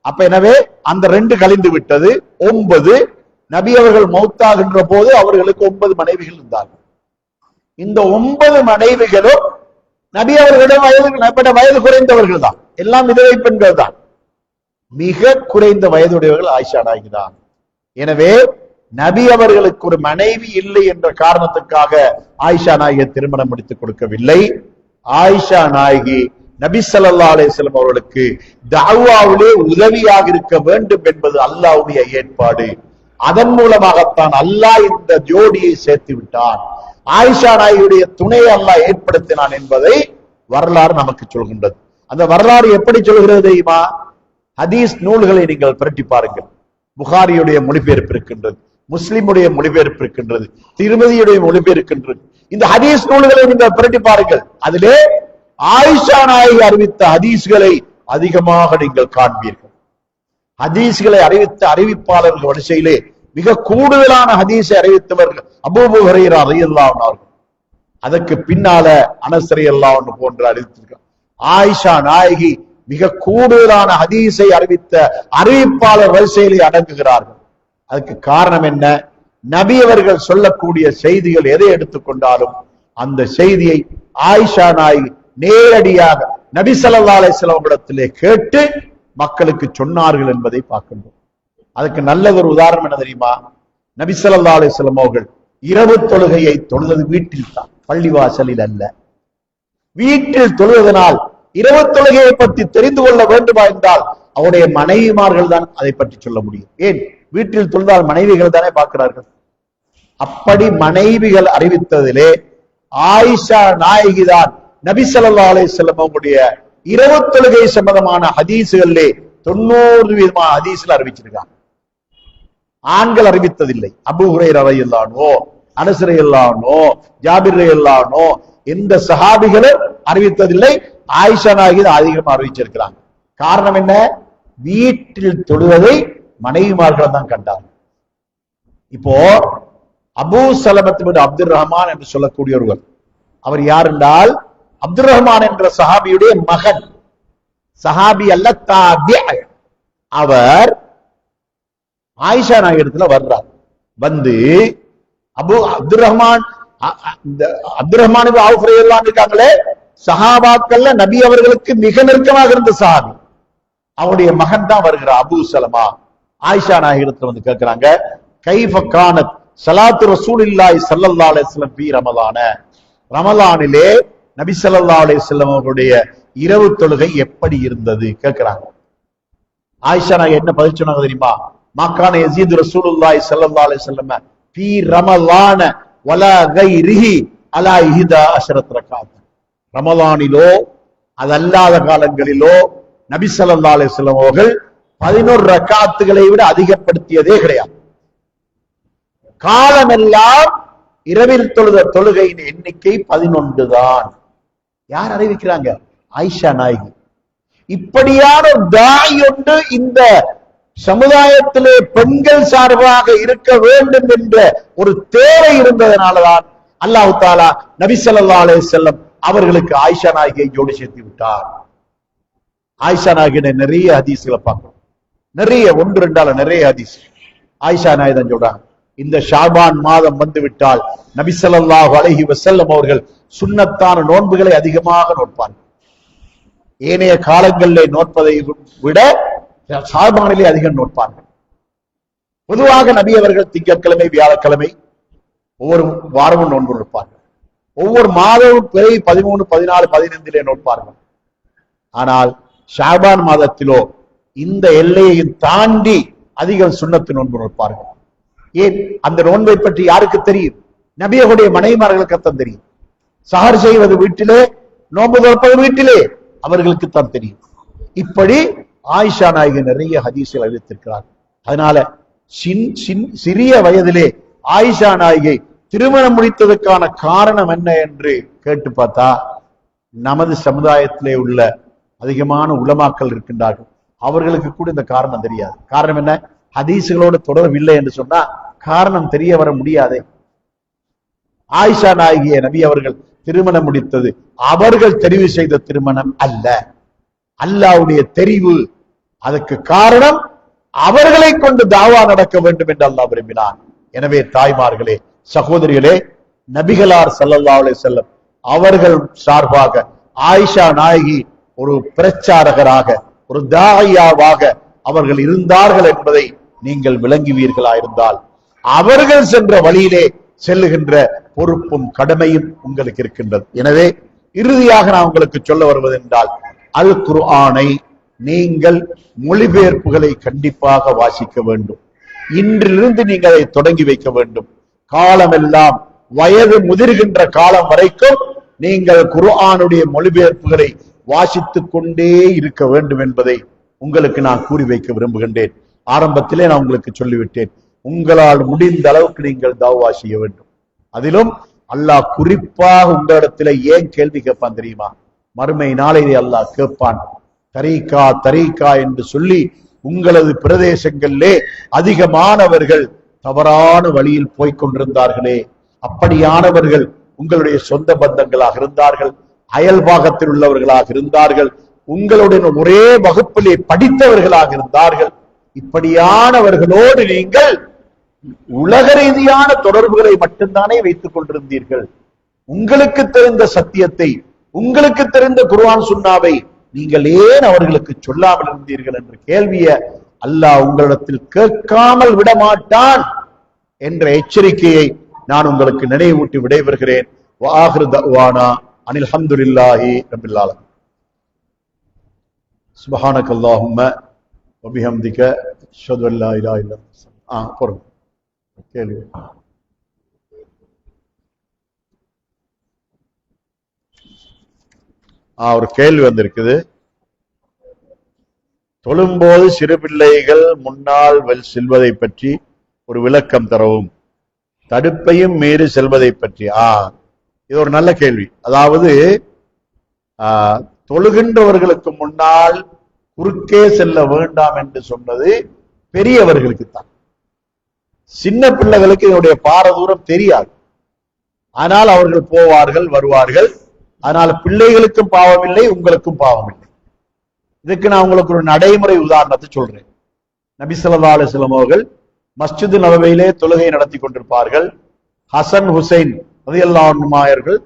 S2: அப்ப எனவே அந்த 2 கழிந்து விட்டது 9. நபி அவர்கள் மௌத்தாகின்ற போது அவர்களுக்கு 9 மனைவிகள் இருந்தார்கள். இந்த 9 மனைவிகளும் நபி அவர்களிடம் வயது குறைந்தவர்கள் தான், எல்லாம் விதவை பெண்கள் தான். மிக குறைந்த வயதுடையவர்கள் ஆயிஷா நாயகி தான். எனவே நபி அவர்களுக்கு ஒரு மனைவி இல்லை என்ற காரணத்துக்காக ஆயிஷா நாயகி திருமணம் முடித்துக் கொடுக்கவில்லை. ஆயிஷா நாயகி நபி ஸல்லல்லாஹு அலைஹி வஸல்லம் அவர்களுக்கு தஅவாவிலே உதவியாக இருக்க வேண்டும் என்பது அல்லாஹ்வுடைய ஏற்பாடு. அதன் மூலமாகத்தான் அல்லாஹ் இந்த ஜோடியை சேர்த்து விட்டான். ஆயிஷா நாயகியுடைய துணையை அல்லாஹ் ஏற்படுத்தினான் என்பதை வரலாறு நமக்கு சொல்கின்றது. அந்த வரலாறு எப்படி சொல்கிறது தெரியுமா? ஹதீஸ் நூல்களை நீங்கள் பிரட்டி பாருங்கள். புகாரியுடைய மொழிபெயர்ப்பு இருக்கின்றது, முஸ்லிமுடைய மொழிபெயர்ப்பு இருக்கின்றது, திருமதியுடைய மொழிபெயர்ப்பு இருக்கின்றது. இந்த ஹதீஸ் நூல்களை நீங்கள் பிரட்டி பாருங்கள். அதிலே ஆயிஷா நாயகி அறிவித்த ஹதீஸ்களை அதிகமாக நீங்கள் காண்பீர்கள். ஹதீஸ்களை அறிவித்த அறிவிப்பாளர்கள் வரிசையிலே மிக கூடுதலான ஹதீஸை அறிவித்தவர்கள் அபூ ஹுரைரா ரலியல்லாஹு அன்ஹு. அதற்கு பின்னால அனஸ் ரலியல்லாஹு அன்ஹு போன்ற அறிவித்திருக்கிறார். ஆயிஷா நாயகி மிக கூடுதலான ஹதீஸை அறிவித்த அறிவிப்பாளர் வரிசையிலே அடங்குகிறார்கள். அதுக்கு காரணம் என்ன? நபி அவர்கள் சொல்லக்கூடிய செய்திகள் எதை எடுத்துக்கொண்டாலும் அந்த செய்தியை ஆயிஷா நாயகி நேரடியாக நபி ஸல்லல்லாஹு அலைஹி வஸல்லம் இடத்திலே கேட்டு மக்களுக்கு சொன்னார்கள் என்பதை பார்க்கின்றோம். அதுக்கு நல்லதொரு உதாரணம் என்ன தெரியுமா? நபி ஸல்லல்லாஹு அலைஹி வஸல்லம் அவர்கள் இரவு தொழுகையை தொழுவது வீட்டில் தான், பள்ளிவாசலில் அல்ல. வீட்டில் தொழுவதனால் இரவு தொழுகையை பற்றி தெரிந்து கொள்ள வேண்டுமா என்றால் அவருடைய மனைவிமார்கள் தான் அதை பற்றி சொல்ல முடியும். ஏன்? வீட்டில் தொழுதால் மனைவிகள் தானே பார்க்கிறார்கள். அப்படி மனைவிகள் அறிவித்ததிலே ஆயிஷா நாயகி தான் நபி ஸல்லல்லாஹு அலைஹி வஸல்லம் அவருடைய இரவு தொழுகை சம்பந்தமான ஹதீஸ்களிலே 90 விதமான ஹதீஸ்ல அறிவிச்சிருக்காங்க. ஆண்கள் அறிவித்ததில்லை. அபூ ஹுரைரா ரலியல்லாஹு அன்ஹு, அனஸ் ரலியல்லாஹு அன்ஹு, ஜாபிர் ரலியல்லாஹு அன்ஹு எந்த சஹாபிகளும் அறிவித்ததில்லை. ஆயிஷா நாயகி அதிகமாக அறிவிச்சிருக்கிறாங்க. காரணம் என்ன? வீட்டில் தொழுவதை மனைவிமார்கள் தான் கண்டார். இப்போ அபூ சலமத் பின் அப்துர் ரஹ்மான் என்று சொல்லக்கூடிய ஒருவர், அவர் யார் என்றால் அப்துர் ரஹ்மான் என்ற சஹாபியுடைய மகன். சஹாபி அல்ல, தாபி. அவர் ஆயிஷா நாயகத்துல வர்றார். வந்து அப்துர் ரஹ்மான் அவுஃப் ரலியல்லாஹு இருக்காங்களே, சஹாபாக்கள்ல நபி அவர்களுக்கு மிக நெருக்கமாக இருந்த சஹாபி. அவருடைய மகன் தான் வருகிறார். அபூ சலமா ஆயிஷா நாயகத்துல வந்து கேட்கிறாங்க, கைஃப கானத் ஸலாத்து ரசூலில்லாஹி ஸல்லல்லாஹு அலைஹி வஸல்லம் ஃபீ ரமலான, ரமலானிலே நபி ஸல்லல்லாஹு அலைஹி வஸல்லம் அவருடைய இரவு தொழுகை எப்படி இருந்தது கேட்கிறாங்க. ஆயிஷா நாயகி என்ன பதில் சொன்னாங்க தெரியுமா? மாக்கான யஸீது ரசூலுல்லாஹி ஸல்லல்லாஹு அலைஹி வஸல்லம் ஃபீ ரமலான வலா கைரிஹி அலா 11 ரக்அத். ரமலானிலோ அதல்லாத காலங்களிலோ நபி ஸல்லல்லாஹு அலைஹி வஸல்லம் அவர்கள் 11 ரக்அத்துகளை விட அதிகப்படுத்தியதே கிடையாது. காலமெல்லாம் இரவில் தொழுத தொழுகையின் எண்ணிக்கை 11 தான். யார் அறிவிக்கிறாங்க? ஆயிஷா நாயகி. இப்படியான தாய் ஒன்று இந்த சமுதாயத்திலே பெண்கள் சார்பாக இருக்க வேண்டும் என்ற ஒரு தேவை இருந்ததனாலதான் அல்லாஹ் தஆலா நபி ஸல்லல்லாஹு அலைஹி வஸல்லம் அவர்களுக்கு ஆயிஷா நாயகியை ஜோடி சேர்த்து விட்டார். ஆயிஷா நாயகியை நிறைய ஹதீஸ்களை பார்க்கிறோம். நிறைய ஒன்று ரெண்டால நிறைய ஹதீஸ். ஆயிஷா நாயகி தான் சொல்றாங்க, இந்த ஷாபான் மாதம் வந்து விட்டால் நபி ஸல்லல்லாஹு அலைஹி வஸல்லம் அவர்கள் சுன்னத்தான நோன்புகளை அதிகமாக நோட்பார்கள். ஏனைய காலங்களிலே நோட்பதை விட ஷாபானிலே அதிகம் நோட்பார்கள். பொதுவாக நபி அவர்கள் திங்கட்கிழமை வியாழக்கிழமை ஒவ்வொரு வாரமும் நோன்பு நோட்பார்கள். ஒவ்வொரு மாதமும் பிறை 13, 14, 15 நோட்பார்கள். ஆனால் ஷாபான் மாதத்திலோ இந்த எல்லையை தாண்டி அதிகம் சுன்னத்து நோன்பு நோட்பார்கள். ஏன்? அந்த நோன்பை பற்றி யாருக்கு தெரியும்? நபியனுடைய மனைவிமார்களுக்குத்தான் தெரியும். சஹர் செய்வது வீட்டிலே, நோன்பு நோற்பது வீட்டிலே, அவர்களுக்கு தான் தெரியும். இப்படி ஆயிஷா நாயகி நிறைய ஹதீஸ்கள் அறிவித்திருக்கிறார். அதனால சிறிய வயதிலே ஆயிஷா நாயகி திருமணம் முடித்ததற்கான காரணம் என்ன என்று கேட்டு பார்த்தா, நமது சமுதாயத்திலே உள்ள அதிகமான உலமாக்கள் இருக்கின்றார்கள், அவர்களுக்கு கூட இந்த காரணம் தெரியாது. காரணம் என்ன? ஹதீசுகளோடு தொடரவில்லை என்று சொன்னா காரணம் தெரிய வர முடியாதே. ஆயிஷா நாயகியை நபி அவர்கள் திருமணம் முடித்தது அவர்கள் தெரிவு செய்த திருமணம் அல்ல, அல்லாஹ்வுடைய தெரிவு. அதற்கு காரணம் அவர்களை கொண்டு தாவா நடக்க வேண்டும் என்று அல்லாஹ் விரும்பினான். எனவே தாய்மார்களே, சகோதரிகளே, நபிகளார் ஸல்லல்லாஹு அலைஹி வஸல்லம் அவர்கள் சார்பாக ஆயிஷா நாயகி ஒரு பிரச்சாரகராக, ஒரு தாயியாவாக அவர்கள் இருந்தார்கள் என்பதை நீங்கள் விளங்குவீர்களா இருந்தால் அவர்கள் சென்ற வழியிலே செல்லுகின்ற பொறுப்பும் கடமையும் உங்களுக்கு இருக்கின்றது. எனவே இறுதியாக நான் உங்களுக்கு சொல்ல வருவது என்றால், அல் குர்ஆனை நீங்கள் மொழிபெயர்ப்புகளை கண்டிப்பாக வாசிக்க வேண்டும். இன்றிலிருந்து நீங்கள் அதை தொடங்கி வைக்க வேண்டும். காலமெல்லாம் வயது முதிர்கின்ற காலம் வரைக்கும் நீங்கள் குர்ஆனுடைய மொழிபெயர்ப்புகளை வாசித்துக் கொண்டே இருக்க வேண்டும் என்பதை உங்களுக்கு நான் கூறி வைக்க விரும்புகின்றேன். ஆரம்பத்திலே நான் உங்களுக்கு சொல்லிவிட்டேன், உங்களால் முடிந்த அளவுக்கு நீங்கள் தாவா செய்ய வேண்டும். அதிலும் அல்லாஹ் குறிப்பாக உங்களிடத்துல ஏன் கேள்வி கேட்பான் தெரியுமா? மறுமை நாளையிலே அல்லாஹ் கேட்பான், தரீகா தரீகா என்று சொல்லி உங்களது பிரதேசங்களிலே அதிகமானவர்கள் தவறான வழியில் போய்கொண்டிருந்தார்களே, அப்படியானவர்கள் உங்களுடைய சொந்த பந்தங்களாக இருந்தார்கள், அயல்பாகத்தில் உள்ளவர்களாக இருந்தார்கள், உங்களுடன் ஒரே வகுப்பிலே படித்தவர்களாக இருந்தார்கள். இப்படியானவர்களோடு நீங்கள் உலக ரீதியான தொடர்புகளை மட்டும்தானே வைத்துக் கொண்டிருந்தீர்கள். உங்களுக்கு தெரிந்த சத்தியத்தை, உங்களுக்கு தெரிந்த குர்ஆன் சுன்னாவை நீங்கள் ஏன் அவர்களுக்கு சொல்லாமல் இருந்தீர்கள் என்ற கேள்வியை அல்லாஹ் உங்களிடத்தில் கேட்காமல் விடமாட்டான் என்ற எச்சரிக்கையை நான் உங்களுக்கு நினைவூட்டி விடைபெறுகிறேன். வஆகிரு தஅவானா அனில் ஹம்துலில்லாஹி ரப்பில் ஆலமீன். சுப்ஹானக்கல்லாஹும்ம வ பிஹம்திக அஷ்ஹது அல்லா இலாஹா இல்லா அன்த போறோம். கேள்வி ஒரு கேள்வி வந்திருக்குது. தொழும்போது சிறு பிள்ளைகள் முன்னால் செல்வதை பற்றி ஒரு விளக்கம் தரவும், தடுப்பையும் மீறி செல்வதை பற்றி. இது ஒரு நல்ல கேள்வி. அதாவது தொழுகின்றவர்களுக்கு முன்னால் குறுக்கே செல்ல வேண்டாம் என்று சொன்னது பெரியவர்களுக்கு தான். சின்ன பிள்ளைகளுக்கு இதனுடைய பாரதூரம் தெரியாது. ஆனால் அவர்கள் போவார்கள் வருவார்கள். அதனால பிள்ளைகளுக்கும் பாவம் இல்லை, உங்களுக்கும் பாவம் இல்லை. இதுக்கு நான் உங்களுக்கு ஒரு நடைமுறை உதாரணத்தை சொல்றேன். நபி ஸல்லல்லாஹு அலைஹி வஸல்லம் அவர்கள் மஸ்ஜித் நபவியிலே தொழுகை நடத்தி கொண்டிருப்பார்கள். ஹசன் ஹுசைன் ரலியல்லாஹு அன்ஹுமாயர்கள்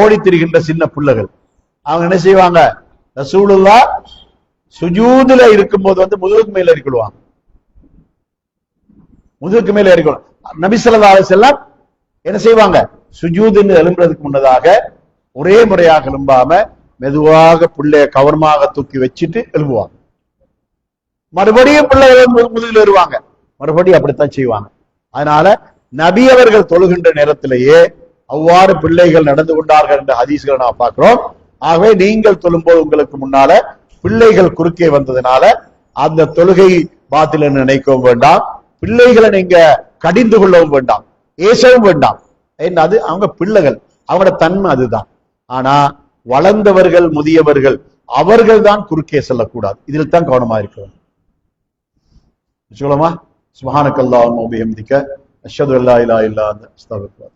S2: ஓடி திரிகின்ற சின்ன பிள்ளைகள். அவங்க என்ன செய்வாங்க? ரசூலுல்லாஹ் சுஜூதுல இருக்கும்போது முதுகுக்கு மேல ஏறிக்கொள்வாங்க. முதுகுக்கு மேல ஏறிக்கொள்ளும். நபி ஸல்லல்லாஹு அலைஹி வஸல்லம் என்ன செய்வாங்க? சுஜூதுன்னு எழும்புறதுக்கு முன்னதாக ஒரே முறையாக எழும்பாம மெதுவாக புள்ளைய கவனமாக தூக்கி வச்சுட்டு எழும்புவாங்க. மறுபடியும் பிள்ளைகள் முதுகில் வருவாங்க, மறுபடியும் அப்படித்தான் செய்வாங்க. அதனால நபி அவர்கள் தொழுகின்ற நேரத்திலேயே அவ்வாறு பிள்ளைகள் நடந்து கொண்டார்கள் என்ற ஹதீஸ்களை நான் பார்க்கிறோம். ஆகவே நீங்கள் தொழும்போது உங்களுக்கு முன்னால பிள்ளைகள் குறுக்கே வந்ததுனால அந்த தொழுகை பாத்தில் நினைக்கவும் வேண்டாம், பிள்ளைகளை நீங்க கடிந்து கொள்ளவும் வேண்டாம், ஏசவும் வேண்டாம். ஏன்னா அது அவங்க பிள்ளைகள், அவங்களோட தன்மை அதுதான். ஆனா வளர்ந்தவர்கள் முதியவர்கள் அவர்கள் தான் குறுக்கே செல்லக்கூடாது. இதில் தான் கவனமா இருக்கிறோம். சொல்லமா சுப்ஹானக்கல்லாஹு வ பிஹம்திக அஷ்ஹது அல்லா இலாஹா இல்லா அன்த அஸ்தக்ஃபிருக்க